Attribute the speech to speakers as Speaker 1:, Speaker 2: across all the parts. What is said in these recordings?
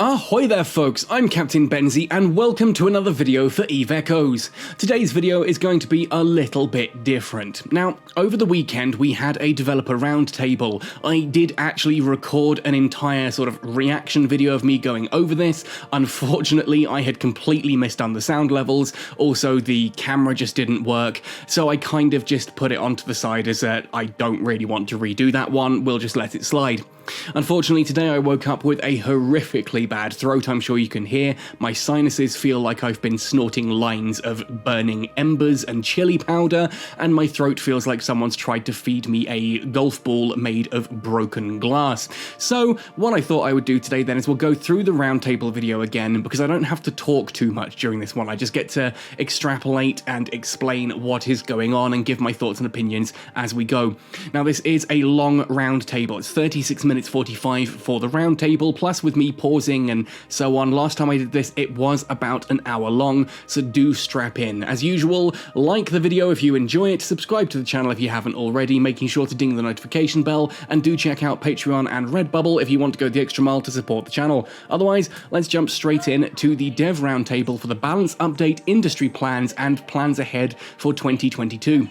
Speaker 1: Ahoy there folks, I'm Captain Benzie and welcome to another video for Eve Echoes. Today's video is going to be a little bit different. Now, over the weekend we had a developer roundtable. I did actually record an entire sort of reaction video of me going over this. Unfortunately, I had completely misdone the sound levels, also the camera just didn't work, so I kind of just put it onto the side as that I don't really want to redo that one, we'll just let it slide. Unfortunately, today I woke up with a horrifically bad throat. I'm sure you can hear. My sinuses feel like I've been snorting lines of burning embers and chili powder, and my throat feels like someone's tried to feed me a golf ball made of broken glass. So what I thought I would do today then is we'll go through the roundtable video again, because I don't have to talk too much during this one. I just get to extrapolate and explain what is going on and give my thoughts and opinions as we go. Now, this is a long roundtable. It's 36 minutes 45 for the round table, plus with me pausing and so on. Last time I did this, it was about an hour long, so do strap in. As usual, like the video if you enjoy it, subscribe to the channel if you haven't already, making sure to ding the notification bell, and do check out Patreon and Redbubble if you want to go the extra mile to support the channel. Otherwise, let's jump straight in to the dev roundtable for the balance update, industry plans, and plans ahead for 2022.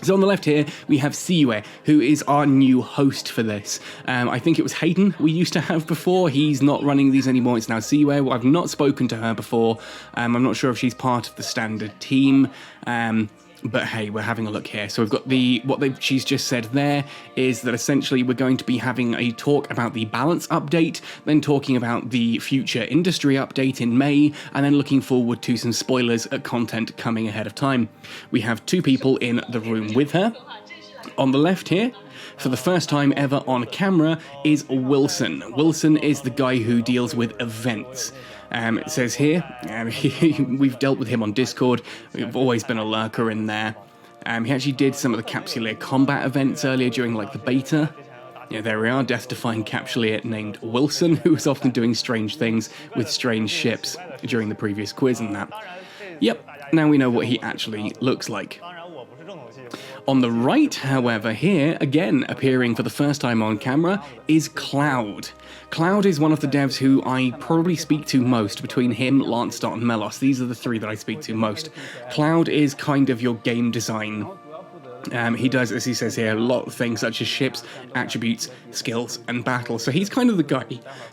Speaker 1: So on the left here, we have Siwe, who is our new host for this. I think it was Hayden we used to have before. He's not running these anymore, it's now Siwe. I've not spoken to her before. I'm not sure if she's part of the standard team. But hey, we're having a look here. So we've got she's just said there is that essentially we're going to be having a talk about the balance update, then talking about the future industry update in May, and then looking forward to some spoilers at content coming ahead of time. We have two people in the room with her. On the left here, for the first time ever on camera, is Wilson. Wilson is the guy who deals with events. It says here, we've dealt with him on Discord, we've always been a lurker in there. He actually did some of the Capsuleer combat events earlier during like the beta. Yeah, there we are, death-defying Capsuleer named Wilson, who was often doing strange things with strange ships during the previous quiz and that. Yep, now we know what he actually looks like. On the right, however, here, again appearing for the first time on camera, is Cloud. Cloud is one of the devs who I probably speak to most. Between him, Lancedot, and Melos, these are the three that I speak to most. Cloud is kind of your game design. He does, as he says here, a lot of things such as ships, attributes, skills, and battle. So he's kind of the guy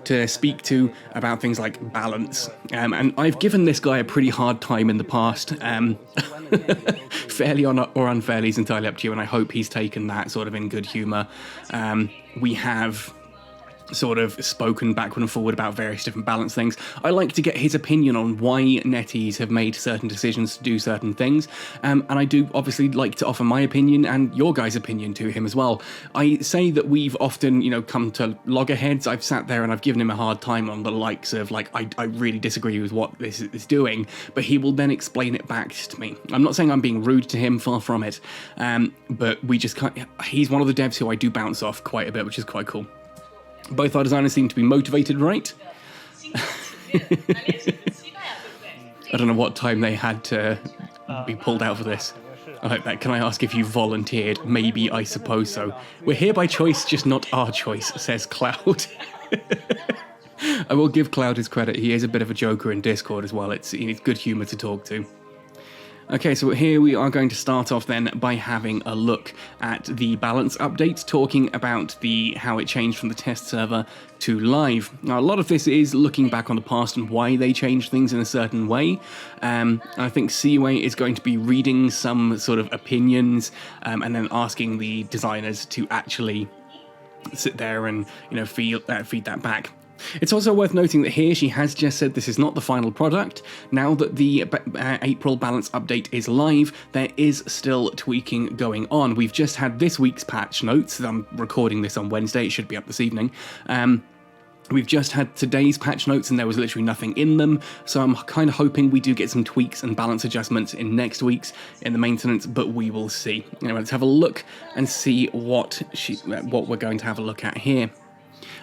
Speaker 1: to speak to about things like balance. And I've given this guy a pretty hard time in the past. Fairly or unfairly is entirely up to you, and I hope he's taken that sort of in good humour. We have sort of spoken backward and forward about various different balance things. I like to get his opinion on why NetEase have made certain decisions to do certain things, and I do obviously like to offer my opinion and your guys' opinion to him as well. I say that we've often, come to loggerheads. I've sat there and I've given him a hard time on the likes of, like, I really disagree with what this is doing, but he will then explain it back to me. I'm not saying I'm being rude to him, far from it, but we just can't. He's one of the devs who I do bounce off quite a bit, which is quite cool. Both our designers seem to be motivated, right? I don't know what time they had to be pulled out for this. I like that. Can I ask if you volunteered? Maybe, I suppose so. We're here by choice, just not our choice, says Cloud. I will give Cloud his credit. He is a bit of a joker in Discord as well. It's good humour to talk to. Okay, so here we are going to start off then by having a look at the balance update, talking about how it changed from the test server to live. Now, a lot of this is looking back on the past and why they changed things in a certain way. I think Siwe is going to be reading some sort of opinions and then asking the designers to actually sit there and feed that back. It's also worth noting that here she has just said this is not the final product. Now that the April balance update is live, there is still tweaking going on. We've just had this week's patch notes. I'm recording this on Wednesday, it should be up this evening. We've just had today's patch notes and there was literally nothing in them, so I'm kind of hoping we do get some tweaks and balance adjustments in next week's in the maintenance, but we will see. Anyway, let's have a look and see what we're going to have a look at here.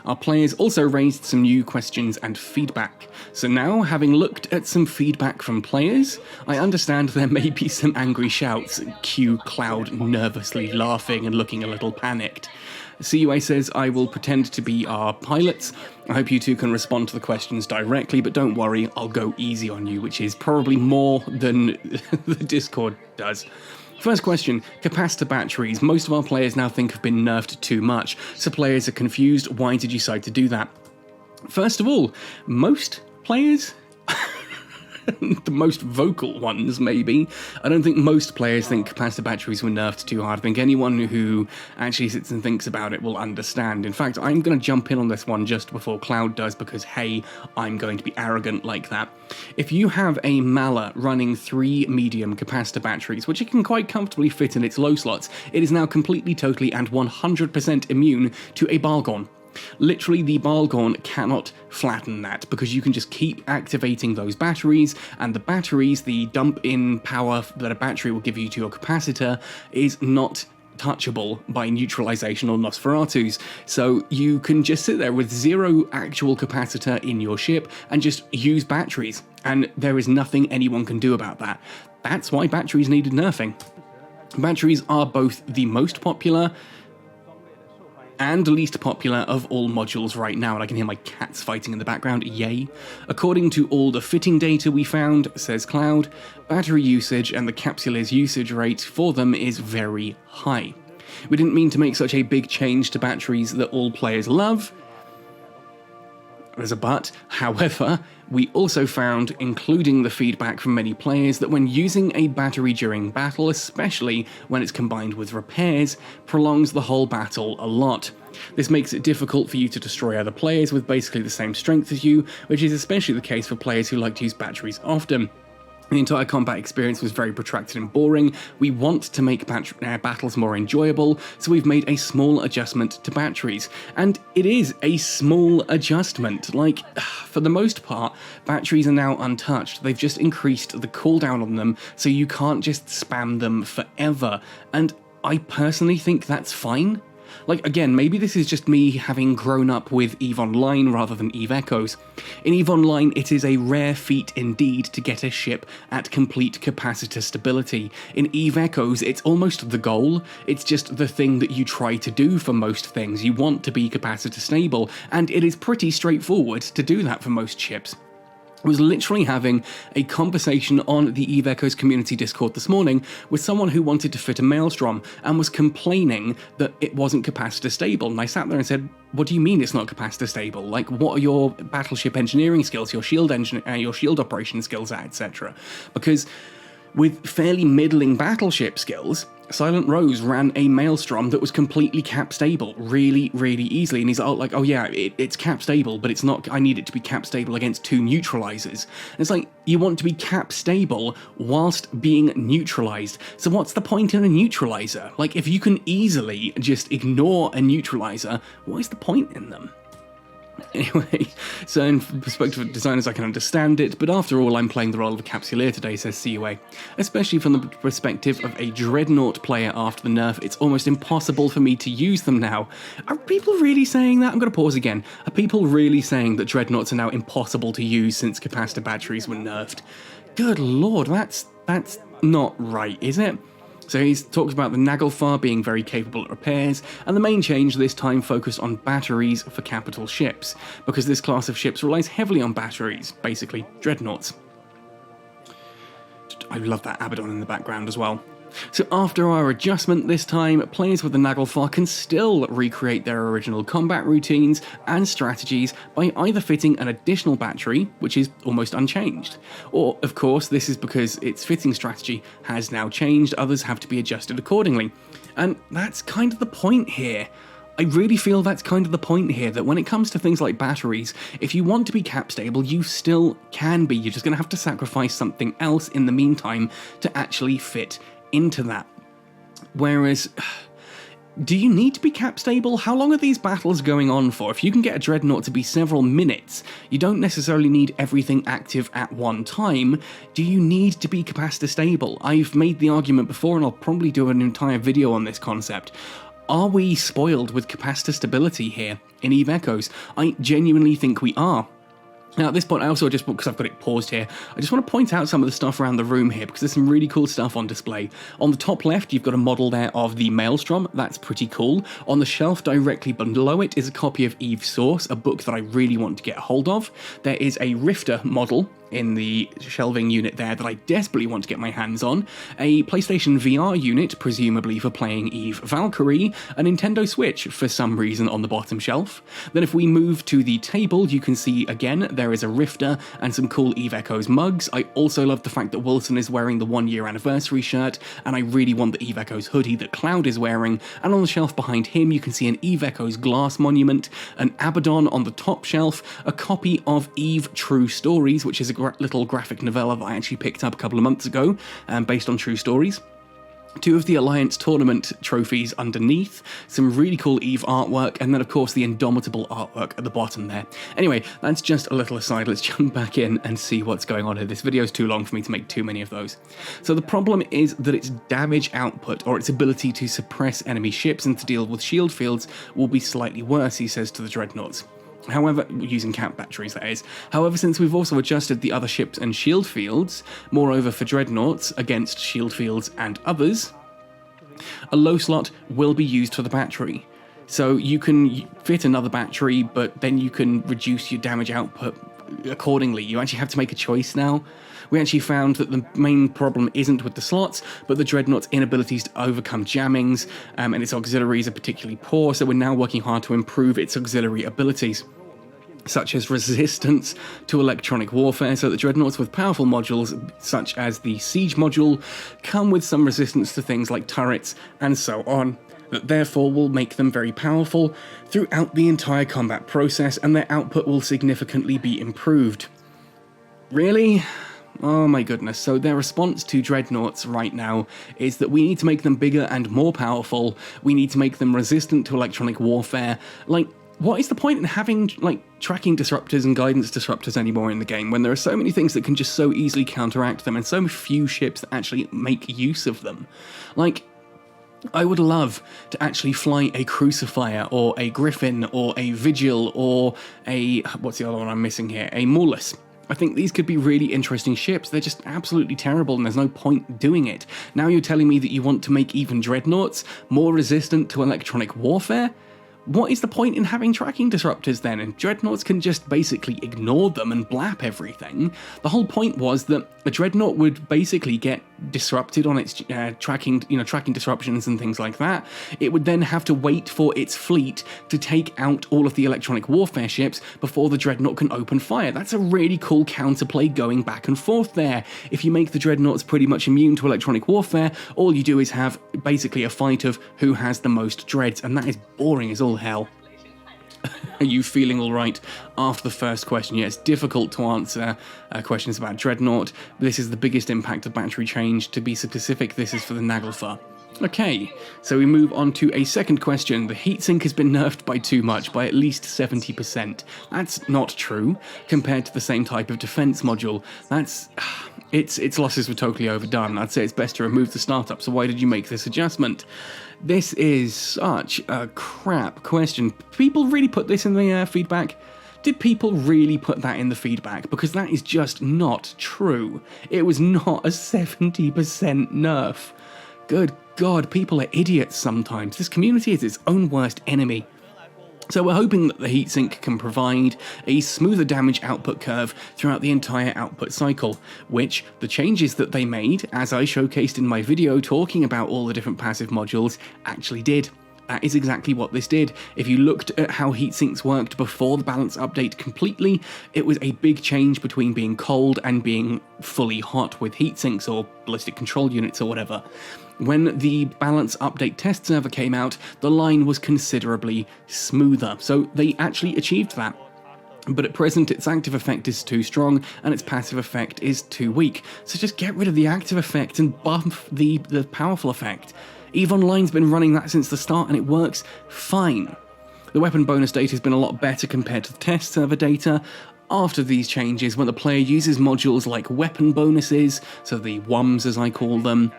Speaker 1: Our players also raised some new questions and feedback. So now, having looked at some feedback from players, I understand there may be some angry shouts, cue Cloud nervously laughing and looking a little panicked. CUA says, I will pretend to be our pilots. I hope you two can respond to the questions directly, but don't worry, I'll go easy on you, which is probably more than the Discord does. First question, capacitor batteries. Most of our players now think have been nerfed too much, so players are confused. Why did you decide to do that? First of all, most players... the most vocal ones, maybe. I don't think most players think capacitor batteries were nerfed too hard. I think anyone who actually sits and thinks about it will understand. In fact, I'm going to jump in on this one just before Cloud does, because, hey, I'm going to be arrogant like that. If you have a Mala running 3 medium capacitor batteries, which it can quite comfortably fit in its low slots, it is now completely, totally, and 100% immune to a Balgorn. Literally, the Balgorn cannot flatten that, because you can just keep activating those batteries, and the batteries, the dump-in power that a battery will give you to your capacitor, is not touchable by neutralization or Nosferatus. So you can just sit there with 0 actual capacitor in your ship and just use batteries, and there is nothing anyone can do about that. That's why batteries needed nerfing. Batteries are both the most popular and least popular of all modules right now, and I can hear my cats fighting in the background, yay. According to all the fitting data we found, says Cloud, battery usage and the Capsuleer's usage rate for them is very high. We didn't mean to make such a big change to batteries that all players love. There's a but. However, we also found, including the feedback from many players, that when using a battery during battle, especially when it's combined with repairs, prolongs the whole battle a lot. This makes it difficult for you to destroy other players with basically the same strength as you, which is especially the case for players who like to use batteries often. The entire combat experience was very protracted and boring. We want to make battles more enjoyable, so we've made a small adjustment to batteries. And it is a small adjustment. Like, for the most part, batteries are now untouched. They've just increased the cooldown on them, so you can't just spam them forever. And I personally think that's fine. Like, again, maybe this is just me having grown up with EVE Online rather than EVE Echoes. In EVE Online, it is a rare feat indeed to get a ship at complete capacitor stability. In EVE Echoes, it's almost the goal. It's just the thing that you try to do for most things. You want to be capacitor stable, and it is pretty straightforward to do that for most ships. I was literally having a conversation on the EVE Echoes community Discord this morning with someone who wanted to fit a Maelstrom and was complaining that it wasn't capacitor stable. And I sat there and said, what do you mean it's not capacitor stable? Like, what are your battleship engineering skills, your shield operation skills, etc.? Because with fairly middling battleship skills, Silent Rose ran a Maelstrom that was completely cap stable really, really easily. And he's like, oh yeah, it's cap stable, but it's not, I need it to be cap stable against 2 neutralizers. And it's like, you want to be cap stable whilst being neutralized. So what's the point in a neutralizer? Like, if you can easily just ignore a neutralizer, what is the point in them? Anyway, so in perspective of designers, I can understand it, but after all, I'm playing the role of a Capsuleer today, says CUA. Especially from the perspective of a Dreadnought player after the nerf, it's almost impossible for me to use them now. Are people really saying that? I'm going to pause again. Are people really saying that Dreadnoughts are now impossible to use since capacitor batteries were nerfed? Good lord, that's not right, is it? So he's talked about the Naglfar being very capable at repairs, and the main change this time focused on batteries for capital ships, because this class of ships relies heavily on batteries, basically dreadnoughts. I love that Abaddon in the background as well. So after our adjustment this time, players with the Naglfar can still recreate their original combat routines and strategies by either fitting an additional battery, which is almost unchanged, or of course this is because its fitting strategy has now changed, others have to be adjusted accordingly. And that's kind of the point here. I really feel that's kind of the point here, that when it comes to things like batteries, if you want to be cap stable, you still can be. You're just going to have to sacrifice something else in the meantime to actually fit into that. Whereas, do you need to be cap stable? How long are these battles going on for? If you can get a Dreadnought to be several minutes, you don't necessarily need everything active at one time. Do you need to be capacitor stable? I've made the argument before, and I'll probably do an entire video on this concept. Are we spoiled with capacitor stability here in EVE Echoes? I genuinely think we are. Now at this point I also just, because I've got it paused here, I just want to point out some of the stuff around the room here because there's some really cool stuff on display. On the top left you've got a model there of the Maelstrom, that's pretty cool. On the shelf directly below it is a copy of Eve's Source, a book that I really want to get hold of. There is a Rifter model in the shelving unit there that I desperately want to get my hands on, a PlayStation VR unit, presumably for playing Eve Valkyrie, a Nintendo Switch for some reason on the bottom shelf. Then if we move to the table, you can see again there is a Rifter and some cool Eve Echoes mugs. I also love the fact that Wilson is wearing the 1-year anniversary shirt, and I really want the Eve Echoes hoodie that Cloud is wearing, and on the shelf behind him you can see an Eve Echoes glass monument, an Abaddon on the top shelf, a copy of Eve True Stories, which is a little graphic novella that I actually picked up a couple of months ago, based on true stories. 2 of the Alliance Tournament trophies underneath, some really cool Eve artwork, and then of course the Indomitable artwork at the bottom there. Anyway, that's just a little aside, let's jump back in and see what's going on here. This video is too long for me to make too many of those. So the problem is that its damage output, or its ability to suppress enemy ships and to deal with shield fields, will be slightly worse, he says to the Dreadnoughts. However, using cap batteries that is. However, since we've also adjusted the other ships and shield fields, moreover for Dreadnoughts against shield fields and others, a low slot will be used for the battery. So you can fit another battery, but then you can reduce your damage output accordingly. You actually have to make a choice now. We actually found that the main problem isn't with the slots, but the Dreadnought's inabilities to overcome jammings, and its auxiliaries are particularly poor, so we're now working hard to improve its auxiliary abilities, such as resistance to electronic warfare, so that Dreadnoughts with powerful modules, such as the Siege module, come with some resistance to things like turrets and so on, that therefore will make them very powerful throughout the entire combat process, and their output will significantly be improved. Really? Oh my goodness. So their response to Dreadnoughts right now is that we need to make them bigger and more powerful, we need to make them resistant to electronic warfare. Like, what is the point in having, like, tracking disruptors and guidance disruptors anymore in the game when there are so many things that can just so easily counteract them and so few ships that actually make use of them? Like, I would love to actually fly a Crucifier, or a Griffin, or a Vigil, or a, what's the other one I'm missing here? A Maulus. I think these could be really interesting ships. They're just absolutely terrible and there's no point doing it. Now you're telling me that you want to make even Dreadnoughts more resistant to electronic warfare? What is the point in having tracking disruptors then? And Dreadnoughts can just basically ignore them and blap everything. The whole point was that a Dreadnought would basically get disrupted on its tracking disruptions and things like that. It would then have to wait for its fleet to take out all of the electronic warfare ships before the Dreadnought can open fire. That's a really cool counterplay going back and forth there. If you make the Dreadnoughts pretty much immune to electronic warfare, all you do is have basically a fight of who has the most dreads, and that is boring as all hell. Are you feeling alright after the first question? Yeah, it's difficult to answer questions about Dreadnought. This is the biggest impact of battery change. To be specific, this is for the Naglfar. Okay, so we move on to a second question. The heatsink has been nerfed by too much, by at least 70%. That's not true, compared to the same type of defense module. That's... Its losses were totally overdone. I'd say it's best to remove the startup, so why did you make this adjustment? This is such a crap question. People really put this in the feedback? Did people really put that in the feedback? Because that is just not true. It was not a 70% nerf. Good God, people are idiots sometimes. This community is its own worst enemy. So we're hoping that the heatsink can provide a smoother damage output curve throughout the entire output cycle, which the changes that they made, as I showcased in my video talking about all the different passive modules, actually did. That is exactly what this did. If you looked at how heatsinks worked before the balance update completely, it was a big change between being cold and being fully hot with heatsinks or ballistic control units or whatever. When the balance update test server came out, the line was considerably smoother, so they actually achieved that. But at present, its active effect is too strong, and its passive effect is too weak. So just get rid of the active effect and buff the powerful effect. EVE Online's been running that since the start, and it works fine. The weapon bonus data has been a lot better compared to the test server data. After these changes, when the player uses modules like weapon bonuses, so the WUMs as I call them,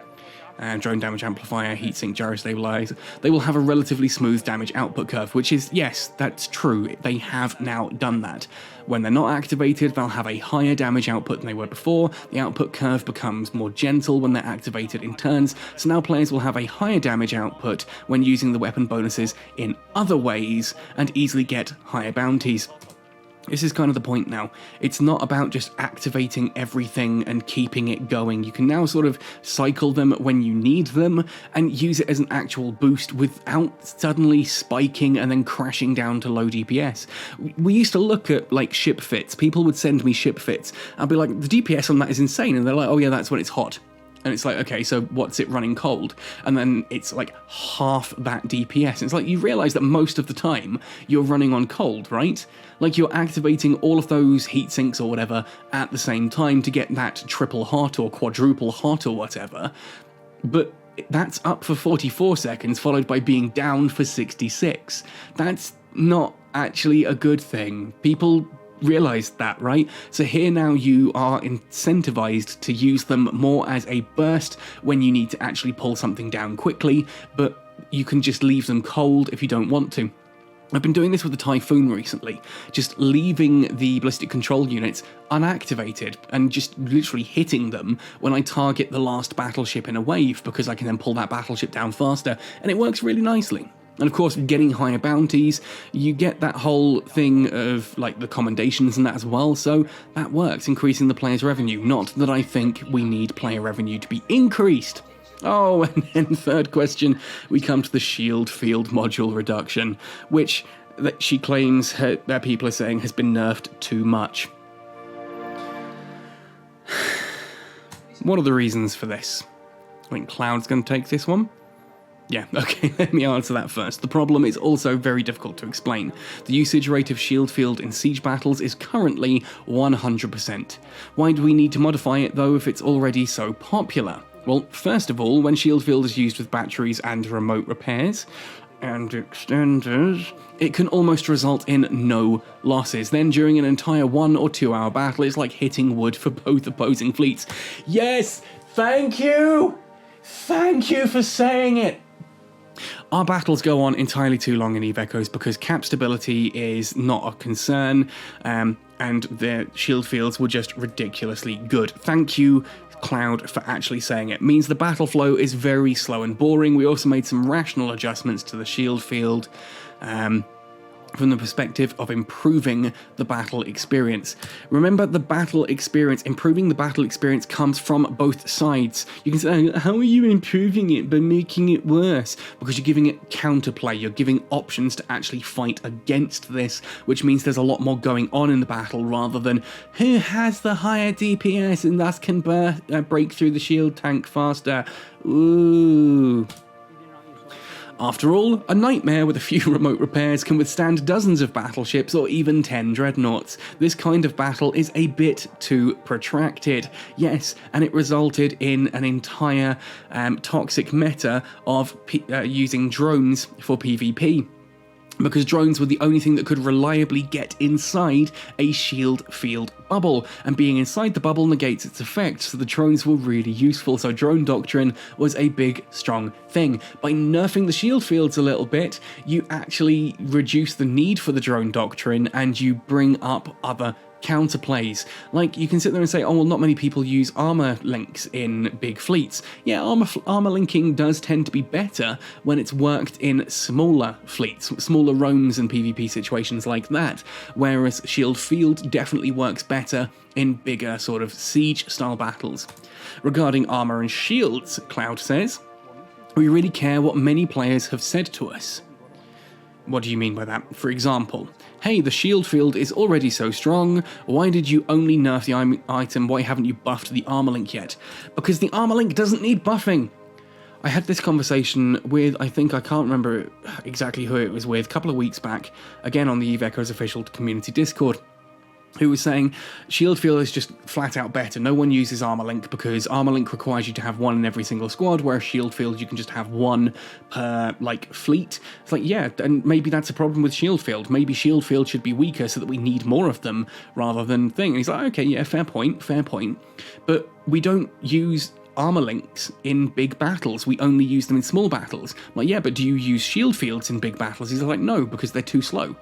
Speaker 1: drone damage amplifier, heatsink, gyro stabilizer, they will have a relatively smooth damage output curve, which is, yes, that's true. They have now done that. When they're not activated, they'll have a higher damage output than they were before. The output curve becomes more gentle when they're activated in turns, so now players will have a higher damage output when using the weapon bonuses in other ways and easily get higher bounties. This is kind of the point now. It's not about just activating everything and keeping it going. You can now sort of cycle them when you need them and use it as an actual boost without suddenly spiking and then crashing down to low DPS. We used to look at, like, ship fits. People would send me ship fits. I'd be like, the DPS on that is insane. And they're like, oh yeah, that's when it's hot. And it's like, okay, so what's it running cold? And then it's like half that DPS. And it's like, you realise that most of the time you're running on cold, right? Like, you're activating all of those heat sinks or whatever at the same time to get that triple hot or quadruple hot or whatever. But that's up for 44 seconds, followed by being down for 66. That's not actually a good thing. People realized that, right? So here now you are incentivized to use them more as a burst when you need to actually pull something down quickly, but you can just leave them cold if you don't want to. I've been doing this with the Typhoon recently, just leaving the ballistic control units unactivated and just literally hitting them when I target the last battleship in a wave, because I can then pull that battleship down faster, and it works really nicely. And of course, getting higher bounties, you get that whole thing of, like, the commendations and that as well, so that works, increasing the player's revenue. Not that I think we need player revenue to be increased. Oh, and then third question, we come to the shield field module reduction, which that she claims that people are saying has been nerfed too much. What are the reasons for this? I think Cloud's going to take this one. Yeah, okay, let me answer that first. The problem is also very difficult to explain. The usage rate of shield field in siege battles is currently 100%. Why do we need to modify it though if it's already so popular? Well, first of all, when shield field is used with batteries and remote repairs and extenders, it can almost result in no losses. Then during an entire 1 or 2 hour battle, it's like hitting wood for both opposing fleets. Yes, thank you! Thank you for saying it! Our battles go on entirely too long in EVE Echoes because cap stability is not a concern, and the shield fields were just ridiculously good. Thank you, Cloud, for actually saying it. Means the battle flow is very slow and boring. We also made some rational adjustments to the shield field, from the perspective of improving the battle experience. Remember, the battle experience, improving the battle experience comes from both sides. You can say, how are you improving it by making it worse? Because you're giving it counterplay, you're giving options to actually fight against this, which means there's a lot more going on in the battle rather than who has the higher DPS and thus can break through the shield tank faster. Ooh. After all, a nightmare with a few remote repairs can withstand dozens of battleships or even 10 dreadnoughts. This kind of battle is a bit too protracted. Yes, and it resulted in an entire toxic meta of using drones for PvP. Because drones were the only thing that could reliably get inside a shield field bubble, and being inside the bubble negates its effect, so the drones were really useful. So drone doctrine was a big, strong thing. By nerfing the shield fields a little bit, you actually reduce the need for the drone doctrine, and you bring up other counterplays. Like, you can sit there and say, oh, well, not many people use armor links in big fleets. Yeah, armor linking does tend to be better when it's worked in smaller fleets, smaller roams and PvP situations like that, whereas shield field definitely works better in bigger sort of siege-style battles. Regarding armor and shields, Cloud says, we really care what many players have said to us. What do you mean by that? For example, hey, the shield field is already so strong, why did you only nerf the item, why haven't you buffed the armor link yet? Because the armor link doesn't need buffing. I had this conversation with, I can't remember exactly who it was with, a couple of weeks back, again on the EVE Echoes official community Discord, who was saying shield field is just flat out better. No one uses armor link because armor link requires you to have one in every single squad, whereas shield field you can just have one per fleet. It's like, yeah, and maybe that's a problem with shield field. Maybe shield field should be weaker so that we need more of them rather than thing. And he's like, okay, yeah, fair point. But we don't use armor links in big battles. We only use them in small battles. I'm like, yeah, but do you use shield fields in big battles? He's like, no, because they're too slow.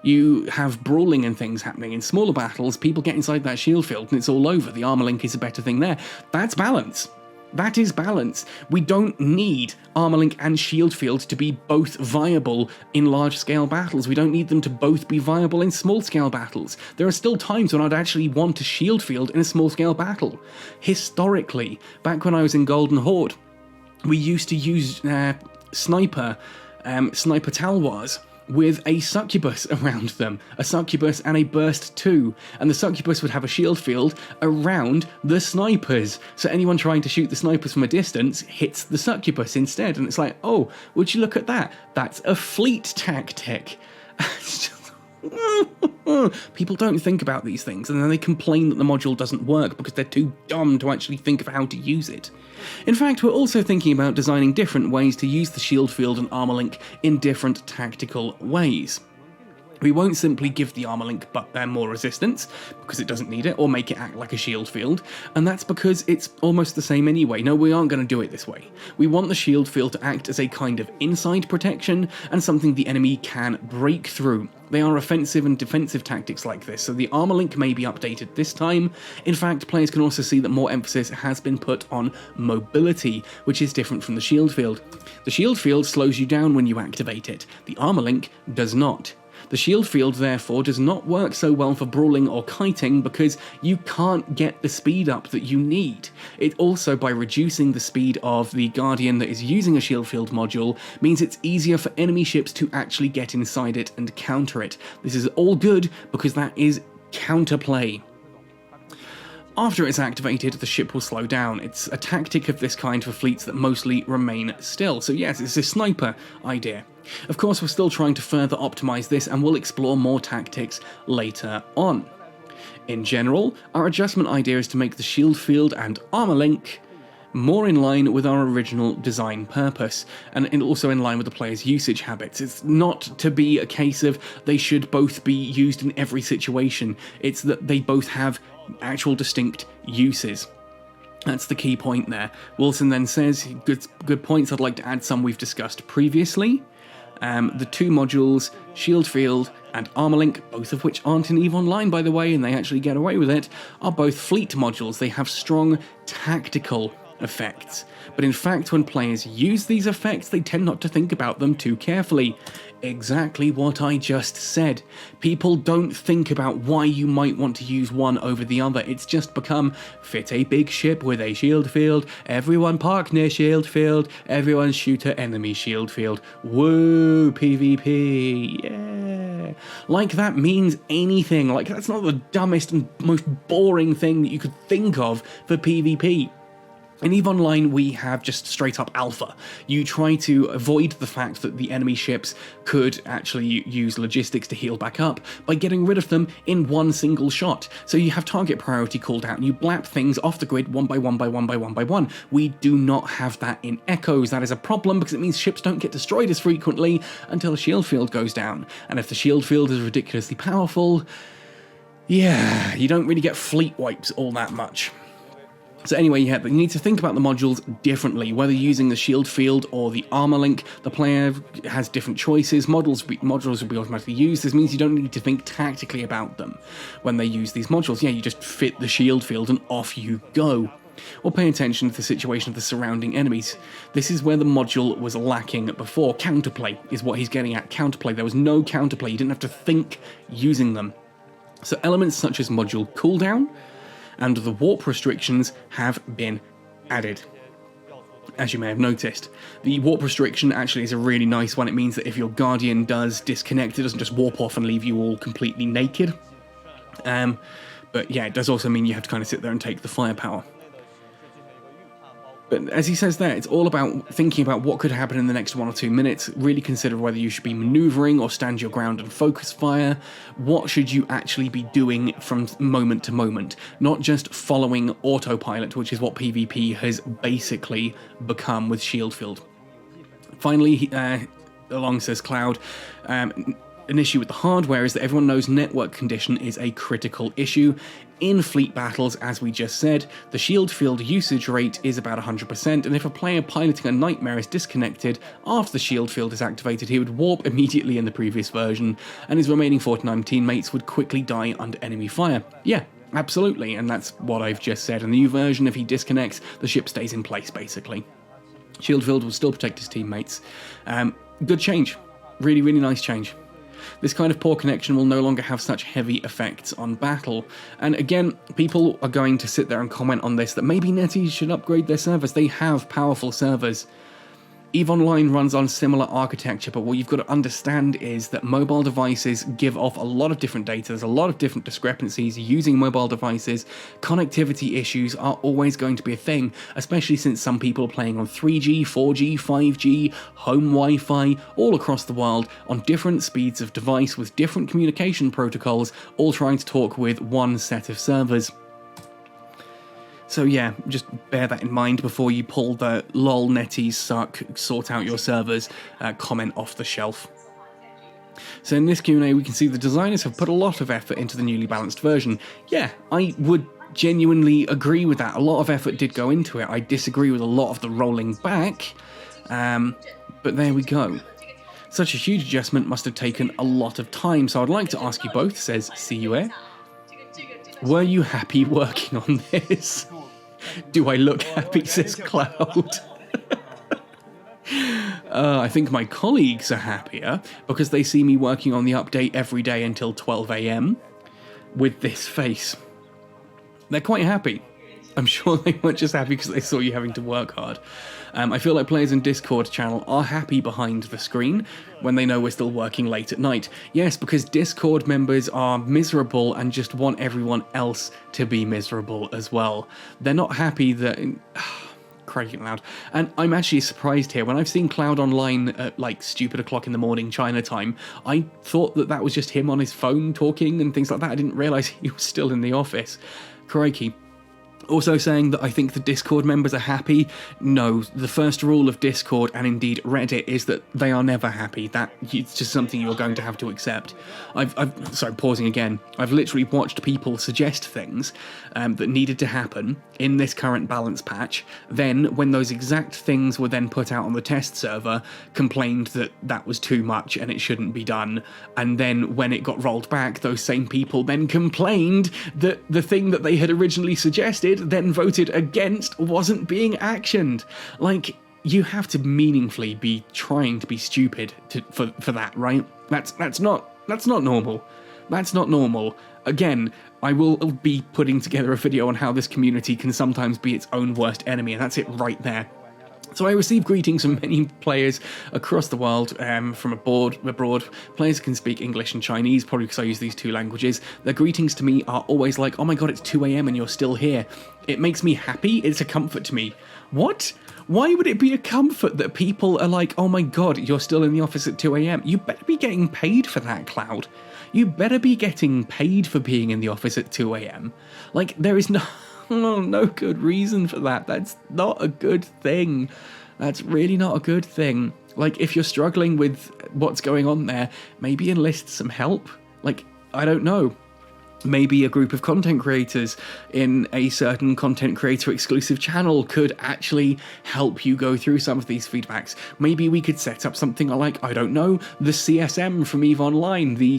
Speaker 1: You have brawling and things happening in smaller battles, people get inside that shield field and it's all over. The armor link is a better thing there. That's balance. That is balance. We don't need armor link and shield field to be both viable in large-scale battles. We don't need them to both be viable in small-scale battles. There are still times when I'd actually want a shield field in a small-scale battle. Historically, back when I was in Golden Horde, we used to use sniper talwars with a succubus around them, a succubus and a burst 2, and the succubus would have a shield field around the snipers, so anyone trying to shoot the snipers from a distance hits the succubus instead, and it's like, oh, would you look at that? That's a fleet tactic. People don't think about these things, and then they complain that the module doesn't work because they're too dumb to actually think of how to use it. In fact, we're also thinking about designing different ways to use the shield field and armor link in different tactical ways. We won't simply give the armor link more resistance, because it doesn't need it, or make it act like a shield field, and that's because it's almost the same anyway. No, we aren't going to do it this way. We want the shield field to act as a kind of inside protection, and something the enemy can break through. They are offensive and defensive tactics like this, so the armor link may be updated this time. In fact, players can also see that more emphasis has been put on mobility, which is different from the shield field. The shield field slows you down when you activate it. The armor link does not. The shield field, therefore, does not work so well for brawling or kiting because you can't get the speed up that you need. It also, by reducing the speed of the Guardian that is using a shield field module, means it's easier for enemy ships to actually get inside it and counter it. This is all good because that is counterplay. After it's activated, the ship will slow down. It's a tactic of this kind for fleets that mostly remain still. So yes, it's a sniper idea. Of course, we're still trying to further optimize this, and we'll explore more tactics later on. In general, our adjustment idea is to make the shield field and armor link more in line with our original design purpose, and also in line with the player's usage habits. It's not to be a case of they should both be used in every situation, it's that they both have actual distinct uses. That's the key point there. Wilson then says, good points, I'd like to add some we've discussed previously. The two modules, Shield Field and Armor Link, both of which aren't in EVE Online by the way, and they actually get away with it, are both fleet modules. They have strong tactical effects. But in fact, when players use these effects, they tend not to think about them too carefully. Exactly what I just said. People don't think about why you might want to use one over the other. It's just become, fit a big ship with a shield field, everyone park near shield field, everyone shoot at enemy shield field. Woo, PvP, yeah. Like that means anything. Like that's not the dumbest and most boring thing that you could think of for PvP. In EVE Online, we have just straight up alpha. You try to avoid the fact that the enemy ships could actually use logistics to heal back up by getting rid of them in one single shot. So you have target priority cooldown, you blap things off the grid one by one by one by one by one. We do not have that in Echoes. That is a problem because it means ships don't get destroyed as frequently until a shield field goes down. And if the shield field is ridiculously powerful, yeah, you don't really get fleet wipes all that much. So anyway, yeah, but you need to think about the modules differently, whether using the shield field or the armor link. The player has different choices. Modules will be automatically used. This means you don't need to think tactically about them when they use these modules. Yeah, you just fit the shield field and off you go. Or pay attention to the situation of the surrounding enemies. This is where the module was lacking before. Counterplay is what he's getting at. Counterplay. There was no counterplay. You didn't have to think using them. So elements such as module cooldown and the warp restrictions have been added. As you may have noticed, the warp restriction actually is a really nice one. It means that if your Guardian does disconnect, it doesn't just warp off and leave you all completely naked. But yeah, it does also mean you have to kind of sit there and take the firepower. But as he says there, it's all about thinking about what could happen in the next 1 or 2 minutes. Really consider whether you should be maneuvering or stand your ground and focus fire. What should you actually be doing from moment to moment? Not just following autopilot, which is what PvP has basically become with Shield Field. Finally, along says Cloud, an issue with the hardware is that everyone knows network condition is a critical issue. In fleet battles, as we just said, the shield field usage rate is about 100%, and if a player piloting a nightmare is disconnected after the shield field is activated, he would warp immediately in the previous version, and his remaining 49 teammates would quickly die under enemy fire. Yeah, absolutely, and that's what I've just said. In the new version, if he disconnects, the ship stays in place, basically. Shield field will still protect his teammates. Good change. Really, really nice change. This kind of poor connection will no longer have such heavy effects on battle. And again, people are going to sit there and comment on this, that maybe NetEase should upgrade their servers. They have powerful servers. EVE Online runs on similar architecture, but what you've got to understand is that mobile devices give off a lot of different data. There's a lot of different discrepancies using mobile devices. Connectivity issues are always going to be a thing, especially since some people are playing on 3G, 4G, 5G, home Wi-Fi, all across the world on different speeds of device with different communication protocols, all trying to talk with one set of servers. So yeah, just bear that in mind before you pull the lol NetEase suck, sort out your servers comment off the shelf. So in this Q&A we can see the designers have put a lot of effort into the newly balanced version. Yeah, I would genuinely agree with that. A lot of effort did go into it. I disagree with a lot of the rolling back, but there we go. Such a huge adjustment must have taken a lot of time, so I'd like to ask you both, says CUA. Were you happy working on this? Do I look happy, says Cloud. I think my colleagues are happier because they see me working on the update every day until 12 AM with this face. They're quite happy. I'm sure they weren't just happy because they saw you having to work hard. I feel like players in Discord channel are happy behind the screen when they know we're still working late at night. Yes, because Discord members are miserable and just want everyone else to be miserable as well. They're not happy that... cracking loud. And I'm actually surprised here. When I've seen Cloud online at like stupid o'clock in the morning China time, I thought that was just him on his phone talking and things like that. I didn't realise he was still in the office. Crikey. Also saying that I think the Discord members are happy. No, the first rule of Discord and indeed Reddit is that they are never happy. It's just something you're going to have to accept. Sorry, pausing again. I've literally watched people suggest things that needed to happen in this current balance patch. Then, when those exact things were then put out on the test server, complained that that was too much and it shouldn't be done. And then when it got rolled back, those same people then complained that the thing that they had originally suggested then voted against wasn't being actioned. Like, you have to meaningfully be trying to be stupid for that, right? That's not normal. That's not normal. Again, I will be putting together a video on how this community can sometimes be its own worst enemy, and that's it right there. So I received greetings from many players across the world, from abroad. Players can speak English and Chinese, probably because I use these two languages. Their greetings to me are always like, oh my god, it's 2 AM and you're still here. It makes me happy, it's a comfort to me. What? Why would it be a comfort that people are like, oh my god, you're still in the office at 2 AM? You better be getting paid for that, Cloud. You better be getting paid for being in the office at 2 AM. Like, there is no good reason for that. That's not a good thing. That's really not a good thing. Like, if you're struggling with what's going on there, maybe enlist some help. Like, I don't know. Maybe a group of content creators in a certain content creator exclusive channel could actually help you go through some of these feedbacks. Maybe we could set up something like, I don't know, the CSM from EVE Online, the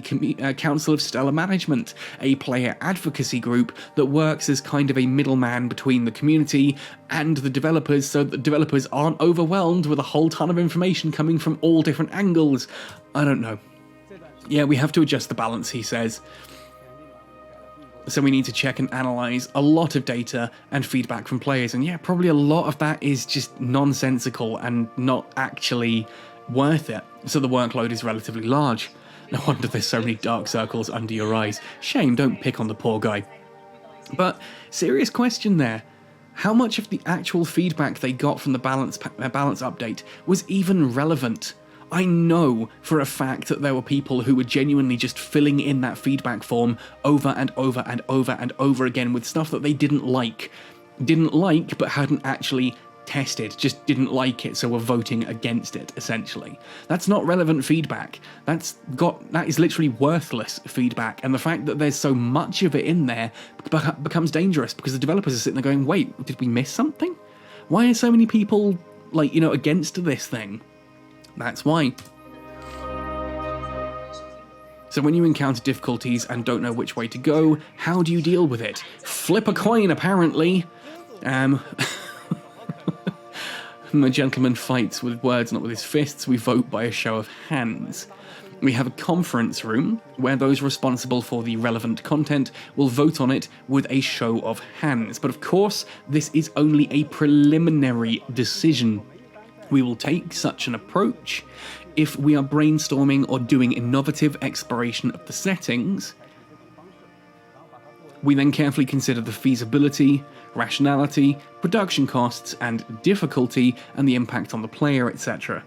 Speaker 1: Council of Stellar Management, a player advocacy group that works as kind of a middleman between the community and the developers, so that developers aren't overwhelmed with a whole ton of information coming from all different angles. I don't know. Yeah, we have to adjust the balance, he says. So we need to check and analyse a lot of data and feedback from players, and yeah, probably a lot of that is just nonsensical and not actually worth it, so the workload is relatively large. No wonder there's so many dark circles under your eyes. Shame, don't pick on the poor guy. But serious question there. How much of the actual feedback they got from the balance update was even relevant? I know for a fact that there were people who were genuinely just filling in that feedback form over and over and over and over again with stuff that they didn't like but hadn't actually tested, just didn't like it, so we're voting against it, essentially. That's not relevant feedback. That is literally worthless feedback, and the fact that there's so much of it in there becomes dangerous, because the developers are sitting there going, wait, did we miss something? Why are so many people, like, you know, against this thing? That's why. So when you encounter difficulties and don't know which way to go, how do you deal with it? Flip a coin, apparently. A gentleman fights with words, not with his fists. We vote by a show of hands. We have a conference room where those responsible for the relevant content will vote on it with a show of hands. But of course, this is only a preliminary decision. We will take such an approach if we are brainstorming or doing innovative exploration of the settings. We then carefully consider the feasibility, rationality, production costs, and difficulty, and the impact on the player, etc.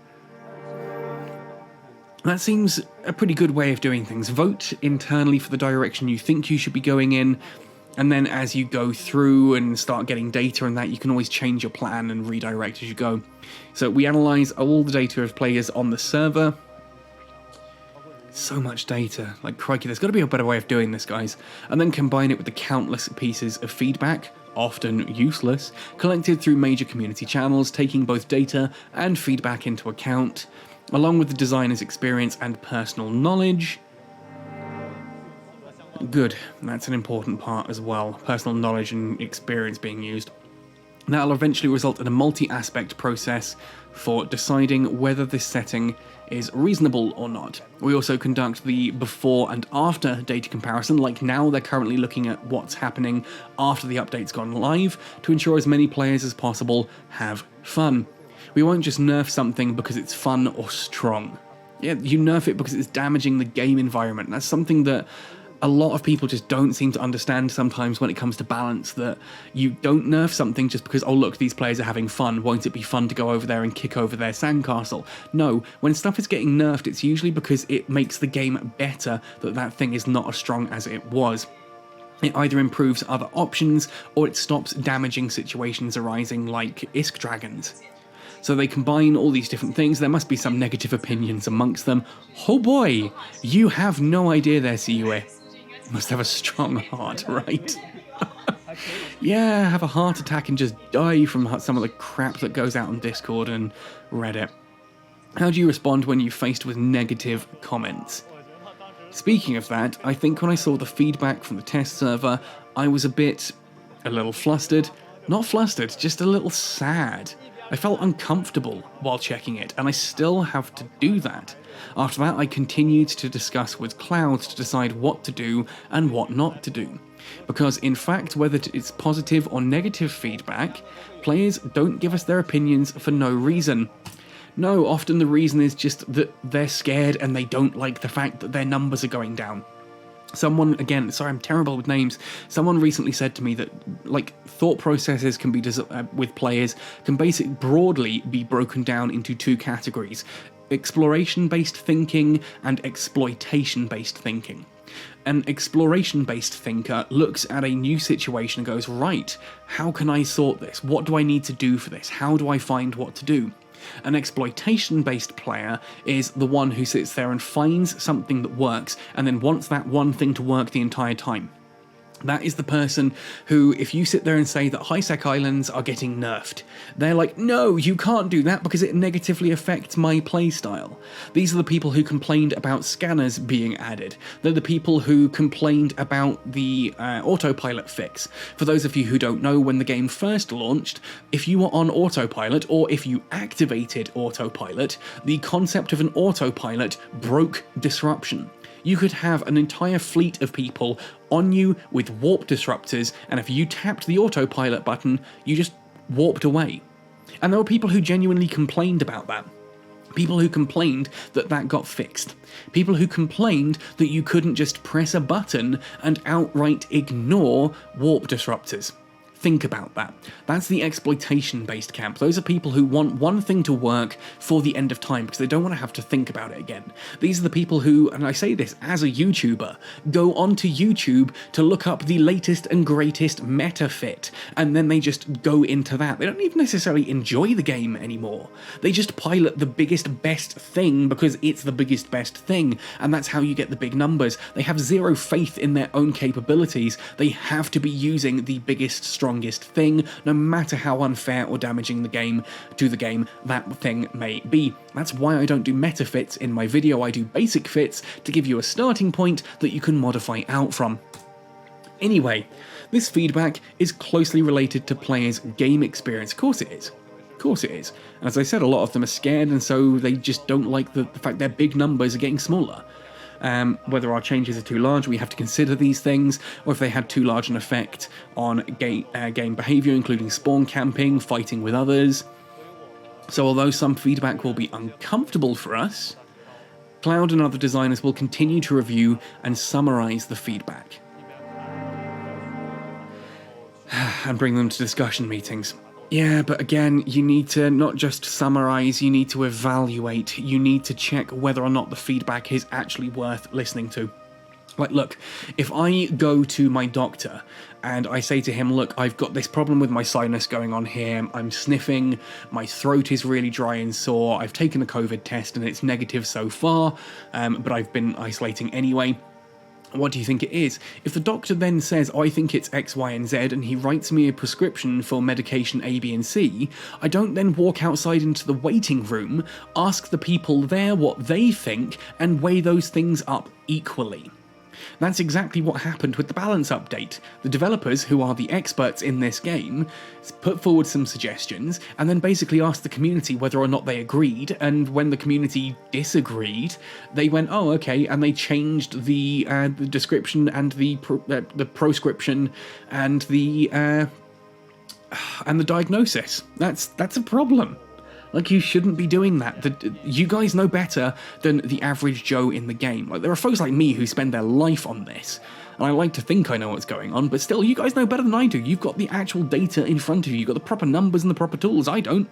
Speaker 1: That seems a pretty good way of doing things. Vote internally for the direction you think you should be going in, and then as you go through and start getting data and that, you can always change your plan and redirect as you go. So we analyze all the data of players on the server. So much data, like crikey, there's got to be a better way of doing this, guys. And then combine it with the countless pieces of feedback, often useless, collected through major community channels, taking both data and feedback into account, along with the designer's experience and personal knowledge. Good, that's an important part as well, personal knowledge and experience being used. That'll eventually result in a multi-aspect process for deciding whether this setting is reasonable or not. We also conduct the before and after data comparison, like now they're currently looking at what's happening after the update's gone live, to ensure as many players as possible have fun. We won't just nerf something because it's fun or strong. Yeah, you nerf it because it's damaging the game environment. That's something that a lot of people just don't seem to understand sometimes when it comes to balance, that you don't nerf something just because, oh look, these players are having fun, won't it be fun to go over there and kick over their sandcastle? No, when stuff is getting nerfed, it's usually because it makes the game better, that thing is not as strong as it was. It either improves other options, or it stops damaging situations arising like Isk Dragons. So they combine all these different things. There must be some negative opinions amongst them. Oh boy, you have no idea there, CUA. Must have a strong heart, right? Yeah, have a heart attack and just die from some of the crap that goes out on Discord and Reddit. How do you respond when you're faced with negative comments? Speaking of that, I think when I saw the feedback from the test server, I was a little flustered. Not flustered, just a little sad. I felt uncomfortable while checking it, and I still have to do that. After that, I continued to discuss with Cloud to decide what to do and what not to do. Because in fact, whether it's positive or negative feedback, players don't give us their opinions for no reason. No, often the reason is just that they're scared and they don't like the fact that their numbers are going down. Someone, again, sorry, I'm terrible with names. Someone recently said to me that, like, thought processes can be with players can basically broadly be broken down into two categories: exploration-based thinking and exploitation-based thinking. An exploration-based thinker looks at a new situation and goes, right, how can I sort this? What do I need to do for this? How do I find what to do? An exploitation-based player is the one who sits there and finds something that works and then wants that one thing to work the entire time. That is the person who, if you sit there and say that high-sec islands are getting nerfed, they're like, no, you can't do that because it negatively affects my playstyle. These are the people who complained about scanners being added. They're the people who complained about the autopilot fix. For those of you who don't know, when the game first launched, if you were on autopilot, or if you activated autopilot, the concept of an autopilot broke disruption. You could have an entire fleet of people on you with warp disruptors, and if you tapped the autopilot button, you just warped away. And there were people who genuinely complained about that. People who complained that that got fixed. People who complained that you couldn't just press a button and outright ignore warp disruptors. Think about that. That's the exploitation-based camp. Those are people who want one thing to work for the end of time because they don't want to have to think about it again. These are the people who, and I say this as a YouTuber, go onto YouTube to look up the latest and greatest meta fit, and then they just go into that. They don't even necessarily enjoy the game anymore. They just pilot the biggest, best thing because it's the biggest, best thing, and that's how you get the big numbers. They have zero faith in their own capabilities. They have to be using the biggest, strongest thing, no matter how unfair or damaging the game that thing may be. That's why I don't do meta fits in my video. I do basic fits to give you a starting point that you can modify out from. Anyway, this feedback is closely related to players' game experience. Of course it is. Of course it is. As I said, a lot of them are scared, and so they just don't like the fact their big numbers are getting smaller. Whether our changes are too large, we have to consider these things, or if they had too large an effect on game behaviour, including spawn camping, fighting with others. So although some feedback will be uncomfortable for us, Cloud and other designers will continue to review and summarise the feedback and bring them to discussion meetings. Yeah, but again, you need to not just summarise, you need to evaluate, you need to check whether or not the feedback is actually worth listening to. Like, look, if I go to my doctor and I say to him, look, I've got this problem with my sinus going on here, I'm sniffing, my throat is really dry and sore, I've taken a COVID test and it's negative so far, but I've been isolating anyway. What do you think it is? If the doctor then says, oh, I think it's X, Y, and Z, and he writes me a prescription for medication A, B, and C, I don't then walk outside into the waiting room, ask the people there what they think, and weigh those things up equally. That's exactly what happened with the balance update. The developers, who are the experts in this game, put forward some suggestions and then basically asked the community whether or not they agreed, and when the community disagreed, they went, oh, okay, and they changed the description and the proscription and the diagnosis. That's a problem. Like, you shouldn't be doing that. You guys know better than the average Joe in the game. Like, there are folks like me who spend their life on this, and I like to think I know what's going on, but still, you guys know better than I do. You've got the actual data in front of you. You've got the proper numbers and the proper tools. I don't.